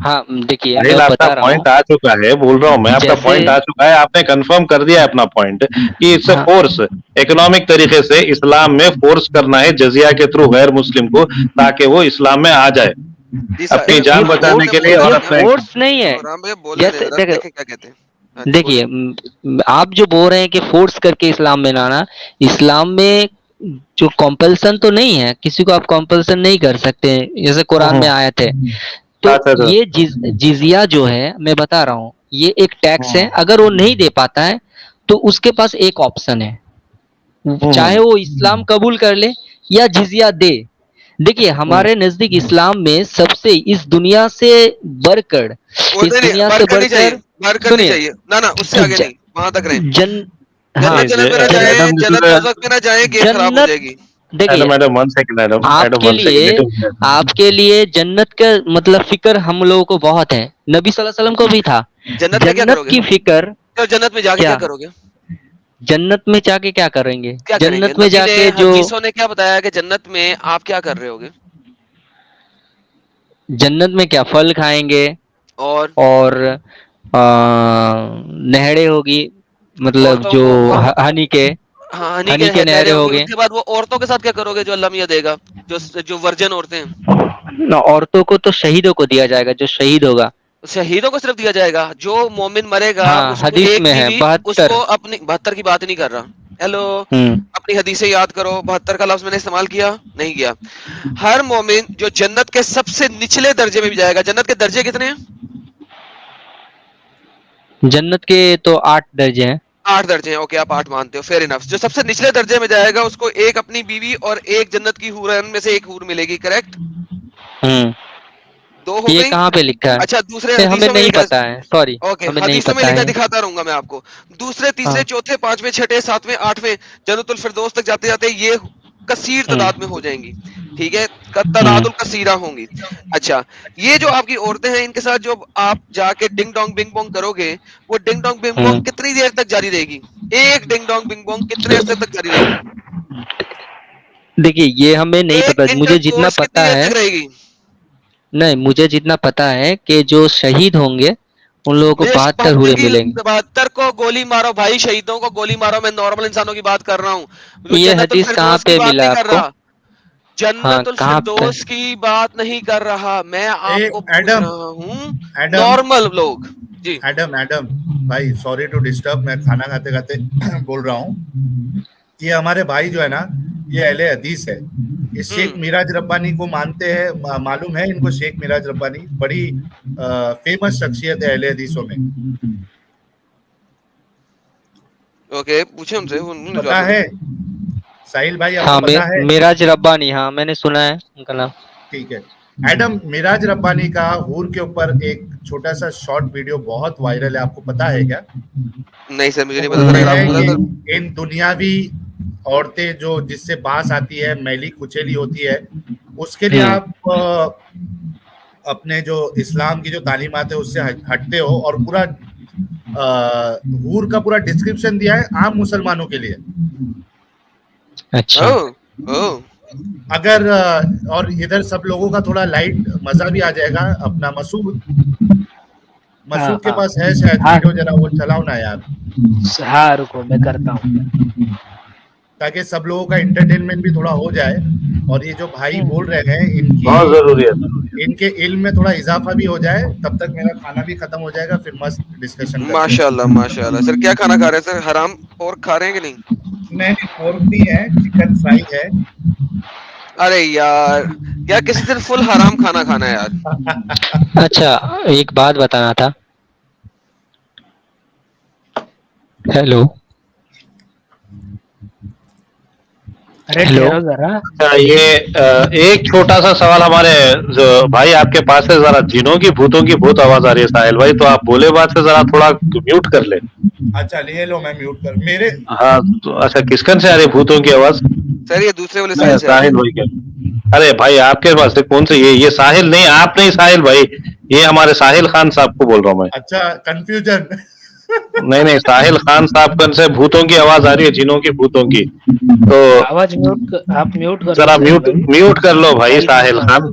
ہاں دیکھیے میں ساحل, آپ کا بتا رہا ہوں. پوائنٹ آ چکا ہے, بول رہا ہوں میں, آپ کا جیسے پوائنٹ آ چکا ہے, آپ نے کنفرم کر دیا ہے اپنا پوائنٹ کہ اس سے ہاں فورس اکنامک طریقے سے اسلام میں فورس کرنا ہے جزیہ کے تھرو غیر مسلم کو, تاکہ وہ اسلام میں آ جائے جی اپنی ساحل یہ جان آپ بچانے نے کے لیے بولنا اور یہ نہیں ہے, اپنے. فورس نہیں ہے. قرآن بھائی بولنے دیں جیسے ذرا, دیکھیں کیا کہتے ہیں. ہاں جی بولیں. دیکھیے آپ جو بول رہے ہیں کہ فورس کر کے اسلام میں لانا, اسلام میں جو کمپلسن تو نہیں ہے, کسی کو آپ کمپلسن نہیں کر سکتے, جیسے قرآن میں آیت ہے. تو اچھا اچھا. یہ جزیہ جو ہے, میں بتا رہا ہوں, یہ ایک ٹیکس ہے. اگر وہ نہیں دے پاتا ہے تو اس کے پاس ایک آپشن ہے, چاہے وہ اسلام قبول کر لے یا جزیہ دے. دیکھیے ہمارے نزدیک اسلام میں سب سے اس دنیا سے بڑھ کر, وہ اس نہیں دنیا سے برکت بڑھ نہیں چاہیے, کر, برکت نہیں سنیے, چاہیے, نہ اس سے آگے نہیں, وہاں تک رہیں. جن ہاں جنت جنت میں نہ جائیں, ایڈم جنت دوزخ میں نہ جائیں, گیم خراب ہو جنت, جائے گی. دیکھیے ایڈم 1 سیکنڈ, آپ ایڈم کے 1 لیے سیکنڈ. آپ کے لیے جنت کا مطلب فکر ہم لوگوں کو بہت ہے, نبی صلی اللہ علیہ وسلم کو بھی تھا. میں کیا کرو جنت گے, کی فکر, جنت میں جا کے کیا کرو گے, جنت میں جا کے کیا کریں گے؟ کیا کریں گے؟ جنت میں نبی جا نے کے جو حدیثوں نے کیا بتایا کہ جنت میں آپ کیا کر رہے ہوگے؟ جنت میں کیا پھل کھائیں گے, اور نہریں ہوگی, مطلب عورتوں جو کو ہنی کے, ہاں ہنی کے نہریں نہریں ہوں گی. ہوگے. اس کے بعد وہ عورتوں کے ساتھ کیا کرو گے جو اللہ میاں دے گا, جو ورجن عورتیں ہیں؟ عورتوں کو تو شہیدوں کو دیا جائے گا, جو شہید ہوگا. شہیدوں کو صرف دیا جائے گا, جو مومن مرے گا ہاں اس کو حدیث ایک میں ہے بیوی, اس 72. کو اپنی 72 کی بات نہیں کر رہا. ہیلو, اپنی حدیثیں یاد کرو, 72 کا لفظ میں نے استعمال کیا نہیں کیا. ہر مومن جو جنت کے سب سے نچلے درجے میں بھی جائے گا. جنت کے درجے کتنے ہیں؟ جنت کے تو 8 درجے ہیں. 8 درجے ہیں. اوکے آپ 8 مانتے ہو, فیئر انف. جو سب سے نچلے درجے میں جائے گا اس کو ایک اپنی بیوی اور ایک جنت کی حورن میں سے ایک حور ملے گی, کریکٹ؟ 2 ہو یہ گئی. کہاں پہ لکھا ہے؟ اچھا دوسرے ہمیں حدیثوں میں نہیں لکھا, پتا ہے, سوری اوکے ہمیں نہیں حدیثوں میں پتا لکھا ہے. دکھاتا رہوں گا میں آپ کو. دوسرے تیسرے چوتھے پانچویں چھٹے ساتویں آٹھویں جنت الفردوس تک جاتے جاتے یہ کثیر تعداد میں ہو جائیں گی, ٹھیک ہے, تعداد الکثیرہ ہوں گی. اچھا یہ جو آپ کی عورتیں ہیں ان کے ساتھ جو آپ جا کے ڈنگ ڈونگ بنگ بونگ کرو گے, وہ ڈنگ ڈونگ بنگ بونگ کتنی دیر تک جاری رہے گی؟ ایک ڈنگ ڈونگ بنگ بونگ کتنے عرصے تک جاری رہے گی؟ دیکھیے یہ ہمیں نہیں ایک پتا, مجھے جتنا انٹرکورس کتنی پتا دیر ہے, تک رہے گی؟ نہیں مجھے جتنا پتا ہے کہ جو شہید ہوں گے ان لوگوں کو 72 حوریں ملیں گی. 72 کو گولی مارو بھائی, شہیدوں کو گولی مارو, میں نارمل انسانوں کی بات کر رہا ہوں, جو یہ جنت حدیث کہاں الفردوس کی پہ بات نہیں ملا آپ کر کو؟ رہا, ہاں جنت کہاں پہ؟ الفردوس کی بات نہیں کر رہا میں, آپ کو پوچھ ایڈم رہا ہوں ایڈم نارمل لوگ. جی ایڈم بھائی سوری ٹو ڈسٹرب, میں کھانا کھاتے کھاتے بول رہا ہوں. یہ ہمارے بھائی جو ہے نا یہ اہل حدیث ہے. اس شیخ میراج ربانی کو مانتے ہیں, معلوم ہے ان کو شیخ میراج ربانی بڑی فیمس شخصیت ہے اہل حدیثوں میں. اوکے پوچھیں ان سے, پتا ہے ساحل بھائی آپ ہاں کو پتا ہے؟ معراج ربانی, ہاں میں نے سنا ہے ان کا نام. ٹھیک ہے ایڈم, معراج ربانی کا حور کے اوپر ایک چھوٹا سا شارٹ ویڈیو بہت وائرل ہے, آپ کو پتا ہے کیا؟ نہیں سر مجھے نہیں پتا, بولتے اگر آپ ہیں کو پتا تو. کہ ان دنیاوی عورتیں جو جس سے باس آتی ہے, میلی کچیلی ہوتی ہے, اس کے لیے آپ اپنے جو اسلام کی جو تعلیمات ہے اس سے ہٹتے ہو, اور پورا حور کا پورا ڈسکرپشن دیا ہے عام مسلمانوں کے لیے. اچھا اگر اور ادھر سب لوگوں کا تھوڑا لائٹ مزہ بھی آ جائے گا. اپنا مسعود کے پاس ہے شاید ویڈیو, ذرا وہ چلاؤ نا یار. ہاں رکو میں کرتا ہوں, تاکہ سب لوگوں کا انٹرٹینمنٹ بھی تھوڑا ہو جائے, اور یہ جو بھائی بول رہے ہیں بہت ضروری ہے. ان کے علم میں تھوڑا اضافہ بھی ہو جائے. تب تک میرا کھانا بھی ختم ہو جائے گا, پھر مست ڈسکشن کرتے ہیں. ماشاء اللہ ماشاء اللہ. سر کیا کھانا کھا رہے ہیں سر؟ حرام پورک کھا رہے ہیں کہ نہیں؟ نہیں پورک نہیں ہے, چکن فرائی ہے. ارے یار کیا کسی دن فل حرام کھانا کھانا ہے یار. اچھا ایک بات بتانا تھا. ہیلو ہیلو, یہ ایک چھوٹا سا سوال ہمارے بھائی آپ کے پاس ہے, ذرا جنوں کی بھوتوں کی بہت آواز آ رہی ہے ساحل بھائی, تو آپ بولے بات سے ذرا تھوڑا میوٹ کر لیں. اچھا یہ لو میں میوٹ کر میرے. ہاں تو اچھا کس کن سے آ رہی ہے بھوتوں کی آواز؟ سر یہ دوسرے والے سائڈ سے آ رہی ساحل ہے. بھائی کیا؟ ارے بھائی آپ کے پاس کون سے, یہ ساحل نہیں, آپ نہیں ساحل بھائی, یہ ہمارے ساحل خان صاحب کو بول رہا ہوں میں. اچھا کنفیوژن. نہیں ساحل خان صاحب کن سے بھوتوں کی آواز آ رہی ہے, جنوں کی بھوتوں کی. تو آواز آپ میوٹ کر لو ذرا سہیل بھائی. میوٹ کر لو بھائی ساحل خان,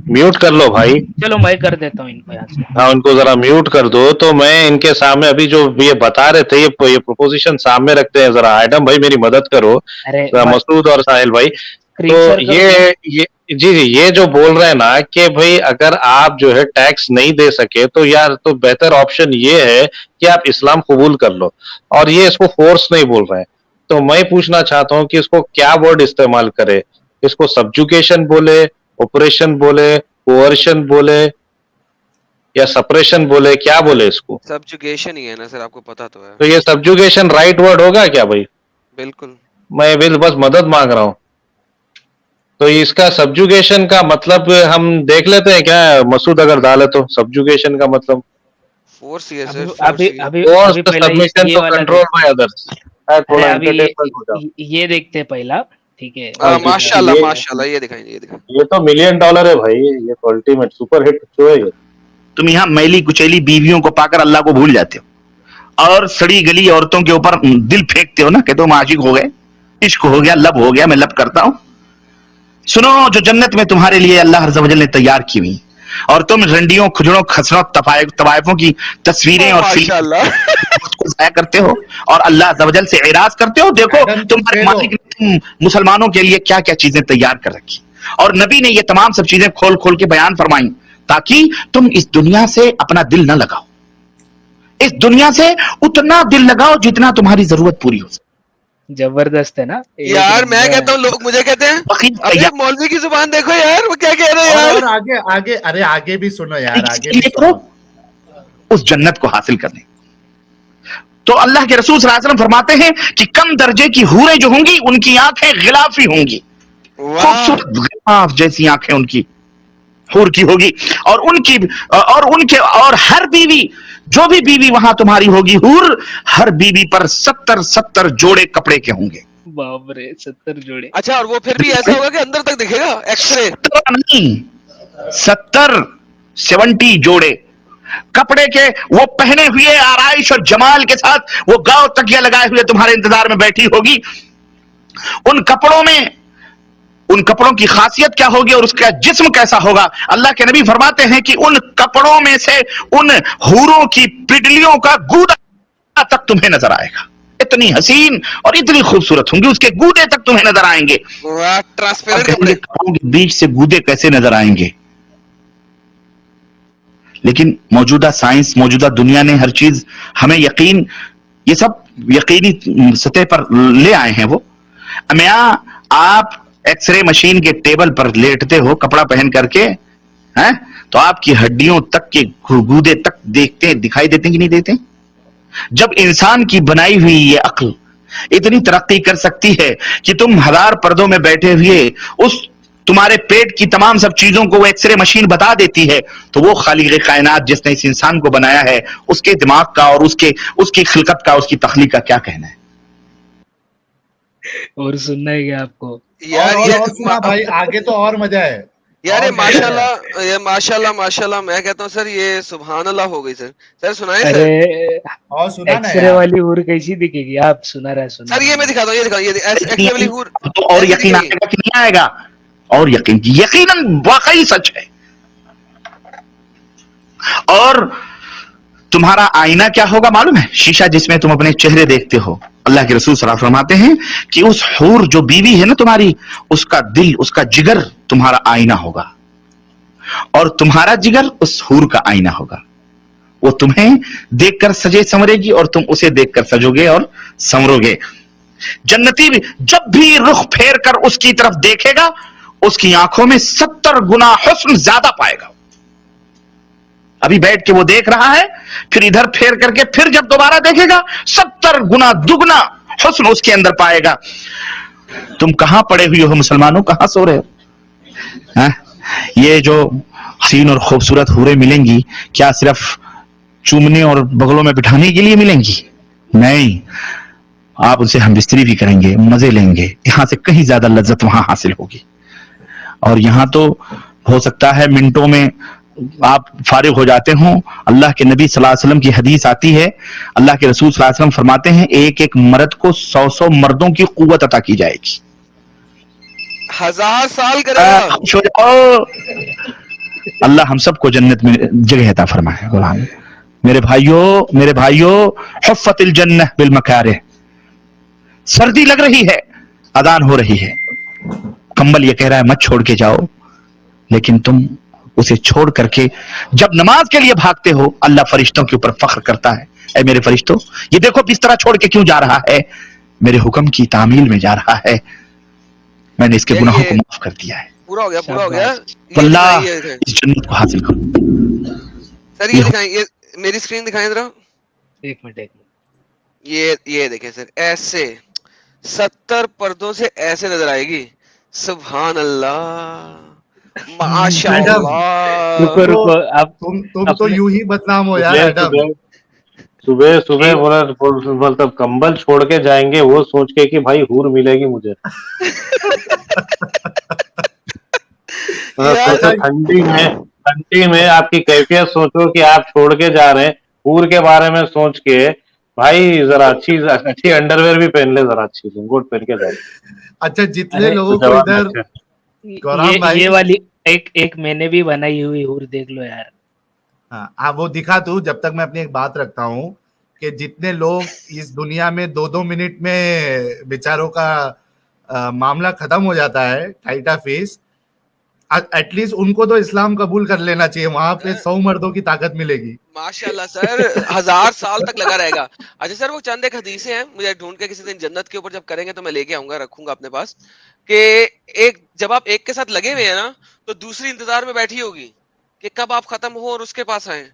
میوٹ کر لو بھائی. چلو میں کر دیتا ہوں ان کو یہاں سے. ہاں ان کو ذرا میوٹ کر دو. تو میں ان کے سامنے ابھی جو یہ بتا رہے تھے یہ پروپوزیشن سامنے رکھتے ہیں, ذرا ایڈم بھائی میری مدد کرو, مسعود اور ساحل بھائی. تو یہ جی یہ جو بول رہے ہیں نا کہ بھائی اگر آپ جو ہے ٹیکس نہیں دے سکے تو یار تو بہتر آپشن یہ ہے کہ آپ اسلام قبول کر لو, اور یہ اس کو فورس نہیں بول رہے ہیں. تو میں پوچھنا چاہتا ہوں کہ اس کو کیا ورڈ استعمال کرے, اس کو سبجوگیشن بولے, آپریشن بولے, کوورشن بولے, یا سپریشن بولے, کیا بولے اس کو؟ سبجوگیشن ہی ہے نا سر, آپ کو پتا تو ہے. تو یہ سبجوگیشن رائٹ ورڈ ہوگا کیا بھائی؟ بالکل. میں بس مدد مانگ رہا ہوں. تو اس کا سبجوگیشن کا مطلب ہم دیکھ لیتے ہیں کیا مسعود, اگر ڈالے تو سبجوگیشن کا مطلب فورس ہی ہے سر, فورس ہی ہے. ابھی پہلا سبمیشن یہ ٹو والا کنٹرول بائی ادرس. ارے تھوڑا ابھی انٹرٹینمنٹ ہو جاؤ. یہ دیکھتے پہلا, ٹھیک ہے. ماشاء اللہ ماشاء اللہ, یہ دکھائیں یہ دکھائیں. یہ تو $1 ملین ہے بھائی, یہ تو الٹیمیٹ سپر ہٹ شو ہے. یہ تم یہاں میلی کچیلی بیویوں کو پا کر اللہ کو بھول جاتے ہو, اور سڑی گلی عورتوں کے اوپر دل پھینکتے ہو نا کہ تم عاشق ہو گئے, عشق ہو گیا, لب ہو گیا, میں لب کرتا ہوں. سنو, جو جنت میں تمہارے لیے اللہ عز و جل نے تیار کی ہوئی, اور تم رنڈیوں, کھجڑوں, خسروں, طوائفوں کی تصویریں اور وقت کو ضائع کرتے ہو اور اللہ عز و جل سے اعراض کرتے ہو. دیکھو تمہارے مالک نے مسلمانوں کے لیے کیا کیا چیزیں تیار کر رکھی, اور نبی نے یہ تمام سب چیزیں کھول کھول کے بیان فرمائیں تاکہ تم اس دنیا سے اپنا دل نہ لگاؤ, اس دنیا سے اتنا دل لگاؤ جتنا تمہاری ضرورت پوری ہو سکے. زبردست ہے نا یار. میں کہتا ہوں لوگ مجھے کہتے ہیں ابھی مولوی کی زبان دیکھو یار, وہ کیا کہہ رہے ہیں یار. اور آگے ارے آگے بھی سنو یار, آگے بھی کرو اس جنت کو حاصل کرنے. تو اللہ کے رسول صلی اللہ علیہ وسلم فرماتے ہیں کہ کم درجے کی حوریں جو ہوں گی ان کی آنکھیں غلافی ہوں گی, خوبصورت غلاف جیسی آنکھیں ان کی حور کی ہوگی, اور ان کے اور ہر بیوی, جو بھی بیوی وہاں تمہاری ہوگی حور, ہر بیوی پر 70 جوڑے کپڑے کے ہوں گے. باپ رے 70 جوڑے. اچھا, اور وہ پھر بھی ایسا ہوگا کہ اندر تک دکھے گا, ایکس رے. 70 نہیں, 70 جوڑے کپڑے کے, وہ پہنے ہوئے آرائش اور جمال کے ساتھ وہ گاؤں تکیہ لگائے ہوئے تمہارے انتظار میں بیٹھی ہوگی. ان کپڑوں کی خاصیت کیا ہوگی اور اس کا جسم کیسا ہوگا؟ اللہ کے نبی فرماتے ہیں کہ ان کپڑوں میں سے ان حوروں کی پڈلیوں کا گودا تک تمہیں نظر آئے گا. اتنی حسین اور اتنی خوبصورت ہوں گی, اس کے گودے تک تمہیں نظر آئیں گے. ٹرانسپیرنٹ کہیں کپڑے. گے کپڑوں کے بیچ سے گودے کیسے نظر آئیں گے؟ لیکن موجودہ سائنس, موجودہ دنیا نے ہر چیز ہمیں یہ سب یقینی سطح پر لے آئے ہیں. وہ میاں آپ ایکس رے مشین کے ٹیبل پر لیٹتے ہو کپڑا پہن کر کے, تو آپ کی ہڈیوں تک کے گودے تک دکھائی دیتے ہیں کہ نہیں دیتے؟ جب انسان کی بنائی ہوئی یہ عقل اتنی ترقی کر سکتی ہے کہ تم 1000 پردوں میں بیٹھے ہوئے اس تمہارے پیٹ کی تمام سب چیزوں کو وہ ایکس رے مشین بتا دیتی ہے, تو وہ خالق کائنات جس نے اس انسان کو بنایا ہے, اس کے دماغ کا اور اس کی خلقت کا, اس کی تخلیق کا کیا کہنا ہے؟ اور سننا ہے کیا آپ کو یار اور سنا بھائی, آگے تو اور مزہ ہے یار یہ ماشاءاللہ میں کہتا ہوں سر, یہ سبحان اللہ ہو گئی سر. سر سنائیں سر. اور سنا نا ایکس رے والی حور کیسی دکھے گی؟ آپ سنا رہے سر یہ میں دکھاتا ہوں, یہ ایکس رے والی حور اور یقین آئے گا کہ نہیں آئے گا؟ اور یقیناً واقعی سچ ہے. اور تمہارا آئینہ کیا ہوگا معلوم ہے؟ شیشہ جس میں تم اپنے چہرے دیکھتے ہو. اللہ کے رسول صلی اللہ علیہ وسلم فرماتے ہیں کہ اس حور جو بیوی ہے نا تمہاری, اس کا دل, اس کا جگر تمہارا آئینہ ہوگا, اور تمہارا جگر اس حور کا آئینہ ہوگا. وہ تمہیں دیکھ کر سجے سنورے گی اور تم اسے دیکھ کر سجو گے اور سنورو گے. جنتی بھی جب بھی رخ پھیر کر اس کی طرف دیکھے گا, اس کی آنکھوں میں 70 گنا حسن زیادہ پائے گا. ابھی بیٹھ کے وہ دیکھ رہا ہے, پھر ادھر پھیر کر کے پھر جب دوبارہ دیکھے گا 70 گنا دگنا حسن اس کے اندر پائے گا. تم کہاں پڑے ہوئے ہو مسلمانوں, کہاں سو رہے ہو؟ یہ جو حسین اور خوبصورت حوریں ملیں گی, کیا صرف چومنے اور بغلوں میں بٹھانے کے لیے ملیں گی؟ نہیں, آپ ان سے ہم بستری بھی کریں گے, مزے لیں گے, یہاں سے کہیں زیادہ لذت وہاں حاصل ہوگی. اور یہاں تو ہو سکتا ہے منٹوں میں آپ فارغ ہو جاتے ہوں. اللہ کے نبی صلی اللہ علیہ وسلم کی حدیث آتی ہے, اللہ کے رسول صلی اللہ علیہ وسلم فرماتے ہیں ایک ایک مرد کو 100 مردوں کی قوت عطا کی جائے گی. 1000 سال کرے گا. خوش ہو جاؤ, اللہ ہم سب کو جنت میں جگہ عطا فرمائے. میرے بھائیوں, حفت الجنہ بالمکارہ. سردی لگ رہی ہے, اذان ہو رہی ہے, کمبل یہ کہہ رہا ہے مت چھوڑ کے جاؤ, لیکن تم اسے چھوڑ کر کے جب نماز کے لیے بھاگتے ہو, اللہ فرشتوں کے اوپر فخر کرتا ہے, اے میرے فرشتوں یہ دیکھو بستر چھوڑ کے کیوں جا رہا ہے, میرے حکم کی تعمیل میں جا رہا ہے, میں نے اس کے گناہوں کو معاف کر دیا ہے. پورا ہو گیا. اللہ اس جنت کو حاصل کرو. سر یہ دکھائیں, یہ میری اسکرین دکھائیں ذرا. ایک منٹ. یہ دیکھیں سر, ایسے 70 پردوں سے ایسے نظر آئے گی. سبحان اللہ, ماشاء اللہ. رکو اب تم تو یوں ہی بدنام ہو یار ایڈم. صبح مطلب کمبل چھوڑ کے جائیں گے وہ سوچ کے کہ بھائی حور ملے گی مجھے. ٹھنڈی میں آپ کی کیفیت سوچو کہ آپ چھوڑ کے جا رہے ہیں, حور کے بارے میں سوچ کے بھائی ذرا اچھی انڈر ویئر بھی پہن لے, ذرا اچھی لنگوٹ پہن کے جائے. اچھا جتنے لوگوں کو ادھر یہ والی ایک میں نے بھی بنائی ہوئی حور دیکھ لو یار. ہاں وہ دکھا تو, جب تک میں اپنی ایک بات رکھتا ہوں کہ جتنے لوگ اس دنیا میں 2 منٹ میں بیچاروں کا معاملہ ختم ہو جاتا ہے, ٹھائیٹا فیس, ایٹ لیسٹ ان کو تو اسلام قبول کر لینا چاہیے, وہاں پہ 100 مردوں کی طاقت ملے گی. ماشاءاللہ سر, 1000 سال تک لگا رہے گا. اچھا سر, وہ چند ایک حدیثیں ہیں, مجھے ڈھونڈ کے کسی دن جنت کے اوپر جب کریں گے تو میں لے کے آؤں گا, رکھوں گا اپنے پاس, کہ جب آپ ایک کے ساتھ لگے ہوئے ہیں نا تو دوسری انتظار میں بیٹھی ہوگی کہ کب آپ ختم ہو اور اس کے پاس آئیں.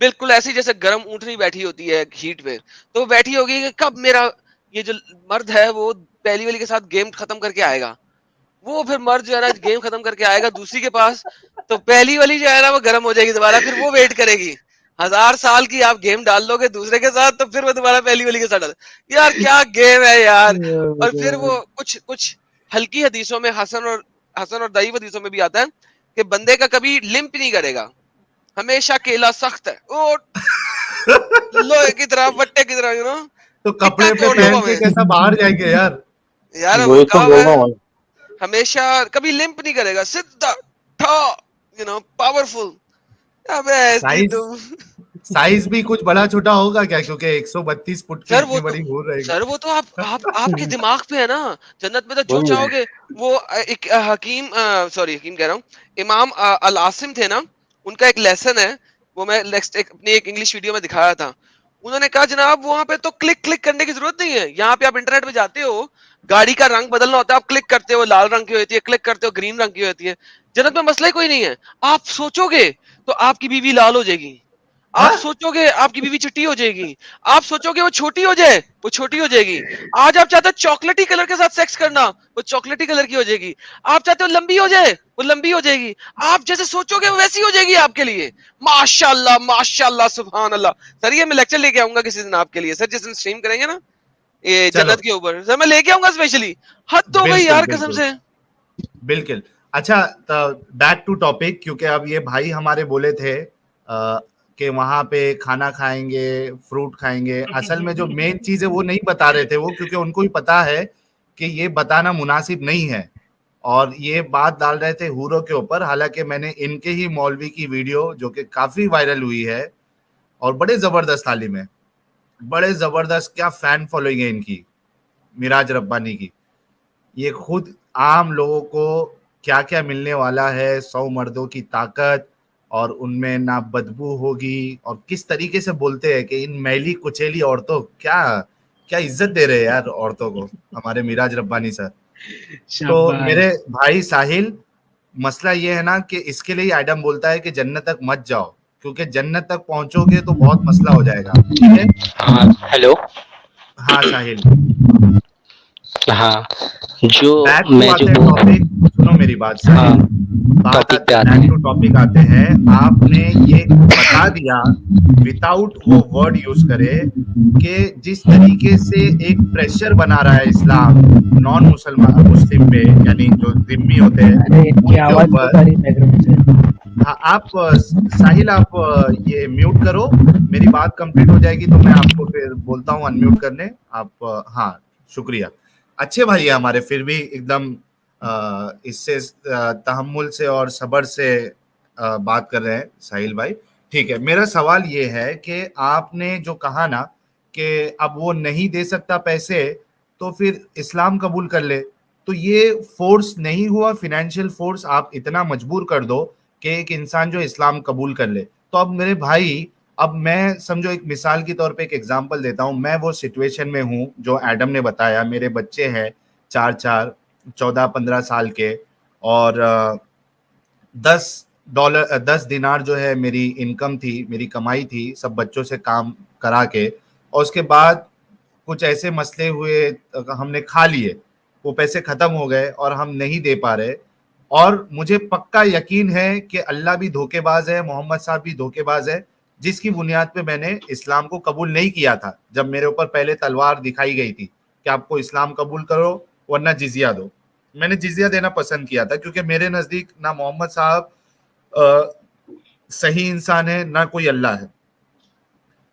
بالکل ایسی جیسے گرم اونٹنی بیٹھی ہوتی ہے ہیٹ پہ, تو وہ بیٹھی ہوگی کہ کب میرا یہ جو مرد ہے وہ پہلی والی کے ساتھ گیم ختم کر کے آئے گا. وہ پھر مرد جو ہے نا گیم ختم کر کے آئے گا دوسری کے پاس, تو پہلی والی جو ہے نا وہ گرم ہو جائے گی دوبارہ, پھر وہ ویٹ کرے گی 1000 سال کی. آپ گیم ڈال دو گے دوسرے کے ساتھ تو پھر وہ دوبارہ پہلی والی کے ساتھ ڈال. یار کیا گیم ہے یار. اور پھر وہ کچھ ہلکی حدیثوں میں حسن اور ضعیف حدیثوں میں بھی آتا ہے کہ بندے کا کبھی لمپ نہیں کرے گا, ہمیشہ کیلا سخت ہے, وہ لوہے کی طرح بٹے کی طرح, تو کپڑے پہ پہن کے کیسا باہر جائیں گے یار. یار وہی تو بول رہا ہوں, ہمیشہ کبھی لمپ نہیں کرے گا, سیدھا پاورفل. سائز بھی کچھ بڑا چھوٹا ہوگا کیا, کیونکہ 132 فٹ کی اتنی بڑی ہو رہے گی. سر وہ تو آپ کے دماغ پہ ہے نا. جنت میں تو جو چاہو گے. وہ ایک حکیم کہہ رہا ہوں, امام العاصم تھے نا, ان کا ایک لیسن ہے, وہ میں اپنی ایک انگلش ویڈیو میں دکھایا تھا. انہوں نے کہا جناب وہاں پہ تو کلک کرنے کی ضرورت نہیں ہے. یہاں پہ آپ انٹرنیٹ پہ جاتے ہو, گاڑی کا رنگ بدلنا ہوتا ہے, آپ کلک کرتے ہو لال رنگ کی ہوتی ہے, کلک کرتے ہو گرین رنگ کی ہوتی ہے. جنت میں مسئلہ کوئی نہیں ہے. آپ سوچو گے تو آپ کی بیوی لال ہو جائے گی, آپ سوچو گے آپ کی بیوی چٹی ہو جائے گی, آپ سوچو گے وہ چھوٹی ہو جائے وہ چھوٹی ہو جائے گی. آج آپ چاہتے ہو چاکلیٹی کلر کے ساتھ سیکس کرنا, وہ چاکلیٹی کلر کی ہو جائے گی. آپ چاہتے ہو لمبی ہو جائے وہ لمبی ہو جائے گی. آپ جیسے سوچو گے ویسی ہو جائے گی آپ کے لیے. ماشاء اللہ سبحان اللہ. سر یہ میں لیکچر لے کے آؤں گا کسی دن آپ کے لیے سر, جس دن اسٹریم کریں گے نا یہ جنت کے اوپر, سر میں لے کے آؤں گا اسپیشلی. حد ہو گئی یار قسم سے. بالکل. اچھا بیک ٹو ٹاپک, کیونکہ اب یہ بھائی ہمارے بولے تھے کہ وہاں پہ کھانا کھائیں گے, فروٹ کھائیں گے. اصل میں جو مین چیز ہے وہ نہیں بتا رہے تھے وہ, کیونکہ ان کو ہی پتا ہے کہ یہ بتانا مناسب نہیں ہے, اور یہ بات ڈال رہے تھے ہورو کے اوپر. حالانکہ میں نے ان کے ہی مولوی کی ویڈیو جو کہ کافی وائرل ہوئی ہے اور بڑے زبردست عالم ہے, بڑے زبردست, کیا فین فالوئنگ ہے ان کی, میراج ربانی کی. یہ خود عام لوگوں کو کیا کیا ملنے والا ہے, 100 مردوں کی طاقت, اور ان میں نہ بدبو ہوگی, اور کس طریقے سے بولتے ہیں کہ ان میلی کچیلی عورتوں, کیا عزت دے رہے یار عورتوں کو ہمارے میراج ربانی سر. تو میرے بھائی ساحل, مسئلہ یہ ہے نا کہ اس کے لیے ایڈم بولتا ہے کہ جنت تک مت جاؤ, کیونکہ جنت تک پہنچو گے تو بہت مسئلہ ہو جائے گا. ٹھیک ہے. ہاں ہیلو. ہاں ساحل, ہاں جو بیک ٹو میں جو آتے ہیں ٹاپک, سنو میری بات ساحل, ٹاپک پہ آتے بیک ہیں. ٹو ٹاپک آتے ہیں. آپ نے یہ بتا دیا وداؤٹ وہ ورڈ یوز کرے کہ جس طریقے سے ایک پریشر بنا رہا ہے اسلام نان مسلم پہ, یعنی جو ذمی ہوتے ہیں ان کے اوپر. ہاں آپ ساحل آپ یہ میوٹ کرو, میری بات کمپلیٹ ہو جائے گی تو میں آپ کو پھر بولتا ہوں انمیوٹ کرنے. آپ ہاں شکریہ. اچھے بھائی ہیں ہمارے, پھر بھی ایک دم اس سے تحمل سے اور صبر سے بات کر رہے ہیں ساحل بھائی. ٹھیک ہے. میرا سوال یہ ہے کہ آپ نے جو کہا نا کہ اب وہ نہیں دے سکتا پیسے تو پھر اسلام قبول کر لے, تو یہ فورس نہیں ہوا, فائنینشیل فورس آپ اتنا مجبور کر دو کہ ایک انسان جو اسلام قبول کر لے. تو اب میرے بھائی, اب میں سمجھو ایک مثال کے طور پہ ایک ایگزامپل دیتا ہوں. میں وہ سچویشن میں ہوں جو ایڈم نے بتایا. میرے بچے ہیں 14-15 سال کے, اور $10 دینار جو ہے میری انکم تھی, میری کمائی تھی, سب بچوں سے کام کرا کے, اور اس کے بعد کچھ ایسے مسئلے ہوئے, ہم نے کھا لیے, وہ پیسے ختم ہو گئے اور ہم نہیں دے پا رہے. اور مجھے پکا یقین ہے کہ اللہ بھی دھوکے باز ہے, محمد صاحب بھی دھوکے باز ہے, جس کی بنیاد پہ میں نے اسلام کو قبول نہیں کیا تھا. جب میرے اوپر پہلے تلوار دکھائی گئی تھی کہ آپ کو اسلام قبول کرو ورنہ جزیہ دو, میں نے جزیہ دینا پسند کیا تھا, کیونکہ میرے نزدیک نہ محمد صاحب صحیح انسان ہے نہ کوئی اللہ ہے.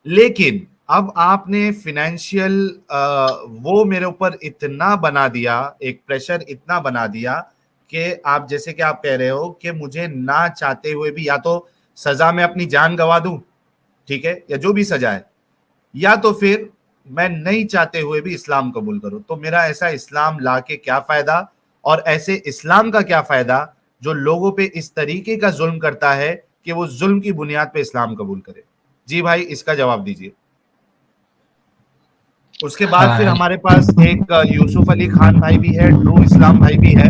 لیکن اب آپ نے فائنینشیل وہ میرے اوپر اتنا بنا دیا, ایک پریشر اتنا بنا دیا کہ آپ جیسے کہ آپ کہہ رہے ہو کہ مجھے نہ چاہتے ہوئے بھی یا تو سزا میں اپنی جان گوا دوں, ٹھیک ہے, یا جو بھی سزا ہے, یا تو پھر میں نہیں چاہتے ہوئے بھی اسلام قبول کروں. تو میرا ایسا اسلام لا کے کیا فائدہ, اور ایسے اسلام کا کیا فائدہ جو لوگوں پہ اس طریقے کا ظلم کرتا ہے کہ وہ ظلم کی بنیاد پہ اسلام قبول کرے. جی بھائی اس کا جواب دیجیے. اس کے بعد پھر ہمارے پاس ایک یوسف علی خان بھائی بھی ہے, ٹرو اسلام بھائی بھی ہے,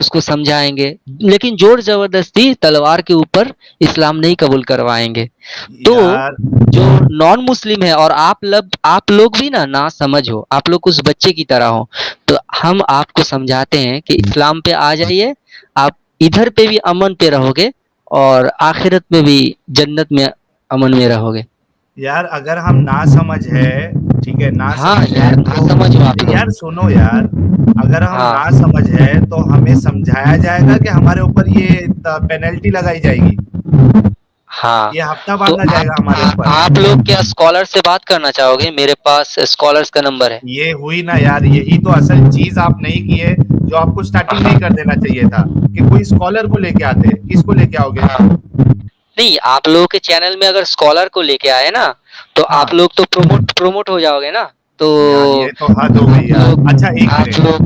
اس کو سمجھائیں گے, لیکن زور زبردستی تلوار کے اوپر اسلام نہیں قبول کروائیں گے. تو یار جو نان مسلم ہے اور آپ لوگ بھی نا سمجھ ہو, آپ لوگ اس بچے کی طرح ہو, تو ہم آپ کو سمجھاتے ہیں کہ اسلام پہ آ جائیے, آپ ادھر پہ بھی امن پہ رہو گے اور آخرت میں بھی جنت میں امن میں رہو گے. یار اگر ہم نہ سمجھ ہے, ٹھیک ہے, نہ ہاں سمجھ ہے یار, نہ تو سمجھ ہو آپ لوگ. یار سنو یار, اگر ہم ہاں نہ سمجھ ہے تو ہمیں سمجھایا جائے گا کہ ہمارے اوپر یہ پینلٹی لگائی جائے گی, ہاں, یہ ہفتہ تو باندھا جائے گا ہمارے اوپر. آپ لوگ کیا اسکالر سے بات کرنا چاہو گے؟ میرے پاس اسکالرس کا نمبر ہے. یہ ہوئی نا یار, یہی تو اصل چیز آپ نہیں کی ہے جو آپ کو سٹارٹنگ میں ہی کر دینا چاہیے تھا, کہ کوئی اسکالر کو لے کے آتے. کس کو لے کے آؤ گے؟ ہاں, نہیں, آپ لوگوں کے چینل میں اگر اسکالر کو لے کے آئے نا تو ہاں آپ لوگ تو پروموٹ ہو جاؤ گے نا. تو یار یہ تو حد ہو گئی یار. اچھا ایک آپ منٹ, لوگ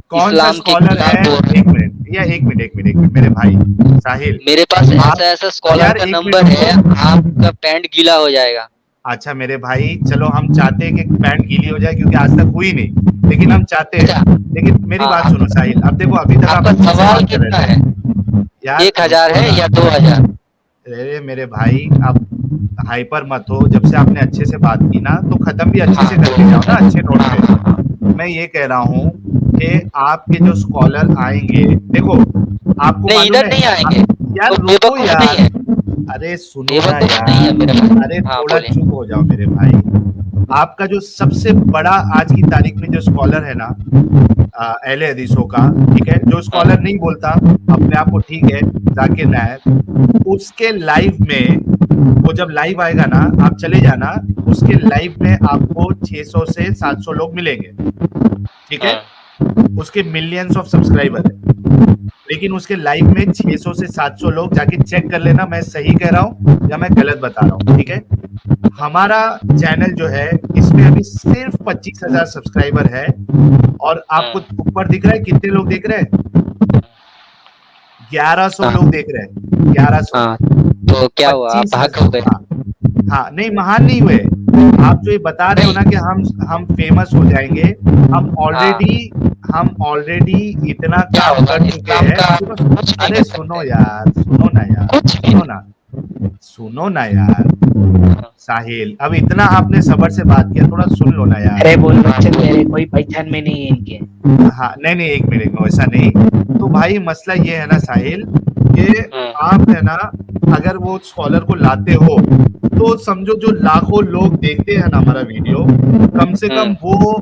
کون سا اسلام کے اسکالر ہے؟ خلاف بول رہے ایک ہیں. منٹ یا ایک منٹ میرے بھائی ساحل, میرے پاس آپ ایسا اسکالر یار کا ایک منٹ نمبر ہے, رکو. آپ کا پینٹ گیلا ہو جائے گا. اچھا میرے بھائی, چلو ہم چاہتے ہیں کہ پینٹ گیلی ہو جائے کیونکہ آج تک ہوئی نہیں, لیکن ہم چاہتے ہیں. اچھا, لیکن میری ہاں, بات سنو ساحل, اب دیکھو ابھی تک آپ آپ کا اچھے سے سوال بات کر کتنا رہے ہے؟ تھے. یار 1000 رکو ہے نا, یا 2000؟ ارے میرے بھائی آپ ہائپر مت ہو. جب سے آپ نے اچھے سے بات کی نا تو ختم بھی اچھے ہاں سے کر تو کے جاؤ نا, اچھے نوٹ ہاں پہ. ہاں ہاں, میں یہ کہہ رہا ہوں کہ آپ کے جو اسکالر آئیں گے, دیکھو آپ کو نہیں معلوم ادھر ہے, نہیں آئیں گے, یار کوئی بے رکو وقوف یار, نہیں ہے, ارے بے سنو نا وقوف نہیں ہے یار, میرے بھائی. ارے ہاں تھوڑا بولے. چپ ہو جاؤ میرے بھائی. آپ کا جو سب سے بڑا آج کی تاریخ میں جو اسکالر ہے نا اہل حدیثوں کا, ٹھیک ہے, جو ہاں اسکالر نہیں بولتا اپنے آپ کو, ٹھیک ہے, ذاکر نائب, اس کے لائیو میں, وہ جب لائیو آئے گا نا آپ چلے جانا, اس کے لائیو میں آپ کو 600 سے 700 لوگ ملیں گے, ٹھیک ہے, ہاں اس کے ملینز آف سبسکرائبر ہے, لیکن اس کے لائیو میں 600 سے 700 لوگ, جا کے چیک کر لینا میں صحیح کہہ رہا ہوں یا میں غلط بتا رہا ہوں, ٹھیک ہے. ہمارا چینل جو ہے اس میں ابھی صرف 25,000 سبسکرائبر ہے, اور آپ کو اوپر دکھ رہا ہے کتنے لوگ دیکھ رہے ہیں؟ 1100 ہاں لوگ دیکھ رہے ہیں, 1100. ہاں, تو کیا ہوا, آپ حق ہو گئے؟ 25,000. ہاں نہیں, مہان نہیں ہوئے آپ. جو یہ بتا رہے ہو نا نہیں, کہ ہم فیمس ہو جائیں گے, ہم ہاں, آلریڈی اتنا کیا کام ہوگا کر چکے اسلام ہیں. کا سنو, کچھ نہیں ارے کر سنو سکتے, یار, سنو نا یار, کچھ بھی سنو نہیں. نا, سنو نا یار ہاں. ساحل, اب اتنا آپ نے صبر سے بات کیا, تھوڑا سن لو نا یار. ارے بول بچے میرے کوئی پہچان میں نہیں ہے ان کے. ہاں نہیں ایک منٹ میں, ویسا نہیں. تو بھائی مسئلہ یہ ہے نا ساحل, کہ ہاں, آپ ہے نا, اگر وہ اسکالر کو لاتے ہو تو سمجھو جو لاکھوں لوگ دیکھتے ہیں نا ہمارا ویڈیو, کم سے ہاں, کم وہ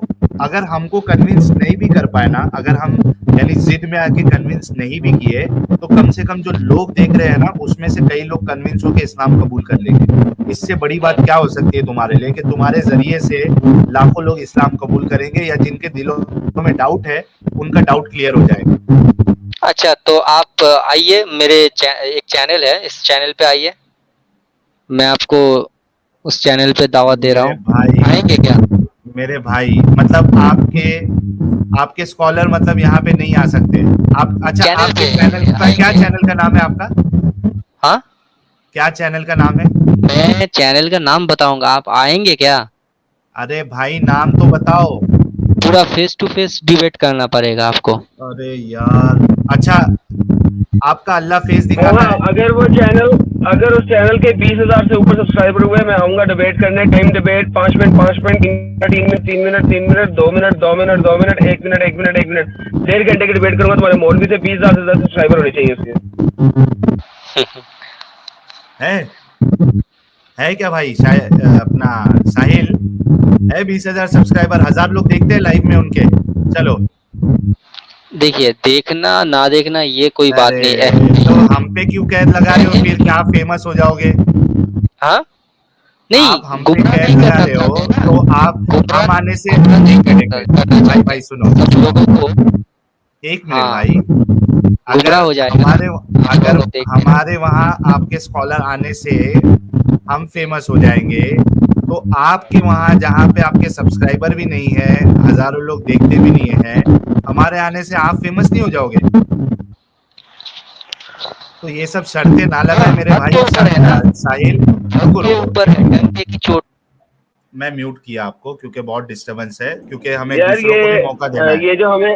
اگر ہم کو کنونس نہیں بھی کر پائے نا, اگر ہم یعنی ضد میں آ کے کنونس نہیں بھی کیے, تو کم سے کم جو لوگ دیکھ رہے ہیں نا اس میں سے کئی لوگ کنونس ہو کے اسلام قبول کر لیں گے. اس سے بڑی بات کیا ہو سکتی ہے تمہارے لیے, کہ تمہارے ذریعے سے لاکھوں لوگ اسلام قبول کریں گے, یا جن کے دلوں میں ڈاؤٹ ہے ان کا ڈاؤٹ کلیئر ہو جائے گا. اچھا تو آپ آئیے, میرے ایک چینل ہے, اس چینل پہ آئیے, میں آپ کو اس چینل پہ دعوت دے رہا ہوں, آئیں گے کیا؟ میرے بھائی مطلب آپ کے اسکالر مطلب یہاں پہ نہیں آ سکتے آپ. اچھا چینل آپ کے پہ چینل کا آئیں کیا, گے. چینل کا نام ہے آپ کا ہاں, کیا, چینل کا نام ہے؟ میں چینل کا نام بتاؤں گا, آپ آئیں گے کیا؟ ارے بھائی نام تو بتاؤ. پورا فیس ٹو فیس ڈیبیٹ کرنا پڑے گا آپ کو. ارے یار, اچھا آپ کا اللہ فیس دکھاتا ہاں, ہے؟ اگر اس چینل کے 20,000 سے اوپر سبسکرائبر ہوئے, میں آؤں گا ڈیبیٹ کرنے, time debate 5 minute 5 minute 3 minute 3 minute 3 minute 2 minute 2 minute 2 minute 1 minute 1 minute 1 minute 1.5 گھنٹے کی ڈیبیٹ کروں گا. تمہارے مولوی سے 20,000 سے زیادہ سبسکرائبر ہونے چاہیے اس کے. ہے کیا بھائی اپنا ساحل, ہے 20,000 سبسکرائبر, 1000 لوگ دیکھتے ہیں لائیو میں ان کے. چلو دیکھیے, دیکھنا نہ دیکھنا یہ کوئی بات ارے نہیں. تو ہم پہ کیوں قید لگا رہے ہو پھر, کیا آپ فیمس ہو جاؤ گے؟ ہاں آپ نہیں, ہم پہ گمراہ قید نہیں لگا کرنا رہے ہو چاہتے نا, تو آپ گمراہ ہم آنے سے, گمراہ نہیں ایک منٹ کرنا چاہتے, بھائی سنو, سب لوگوں کو. ایک منٹ ہاں, بھائی, اگر گمراہ ہو جائے گا نا اگر لوگوں دیکھ کے. ہمارے وہاں آپ کے اسکالر آنے سے ہم فیمس ہو جائیں گے, تو آپ کے وہاں جہاں پہ آپ کے سبسکرائبر بھی نہیں ہے, ہزاروں لوگ دیکھتے بھی نہیں ہیں, ہمارے آنے سے آپ فیمس نہیں ہو جاؤ گے؟ تو یہ سب شرطیں نہ لگائے میرے حق کے بھائی اوپر ہے نا, ساحل. حق رکو کے رکو, اوپر ہے, ڈنڈے کی چوٹ. میں میوٹ کیا آپ کو کیونکہ بہت ڈسٹربنس ہے, کیونکہ ہمیں یار دوسروں کو بھی موقع دینا ہے. یہ جو ہمیں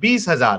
20,000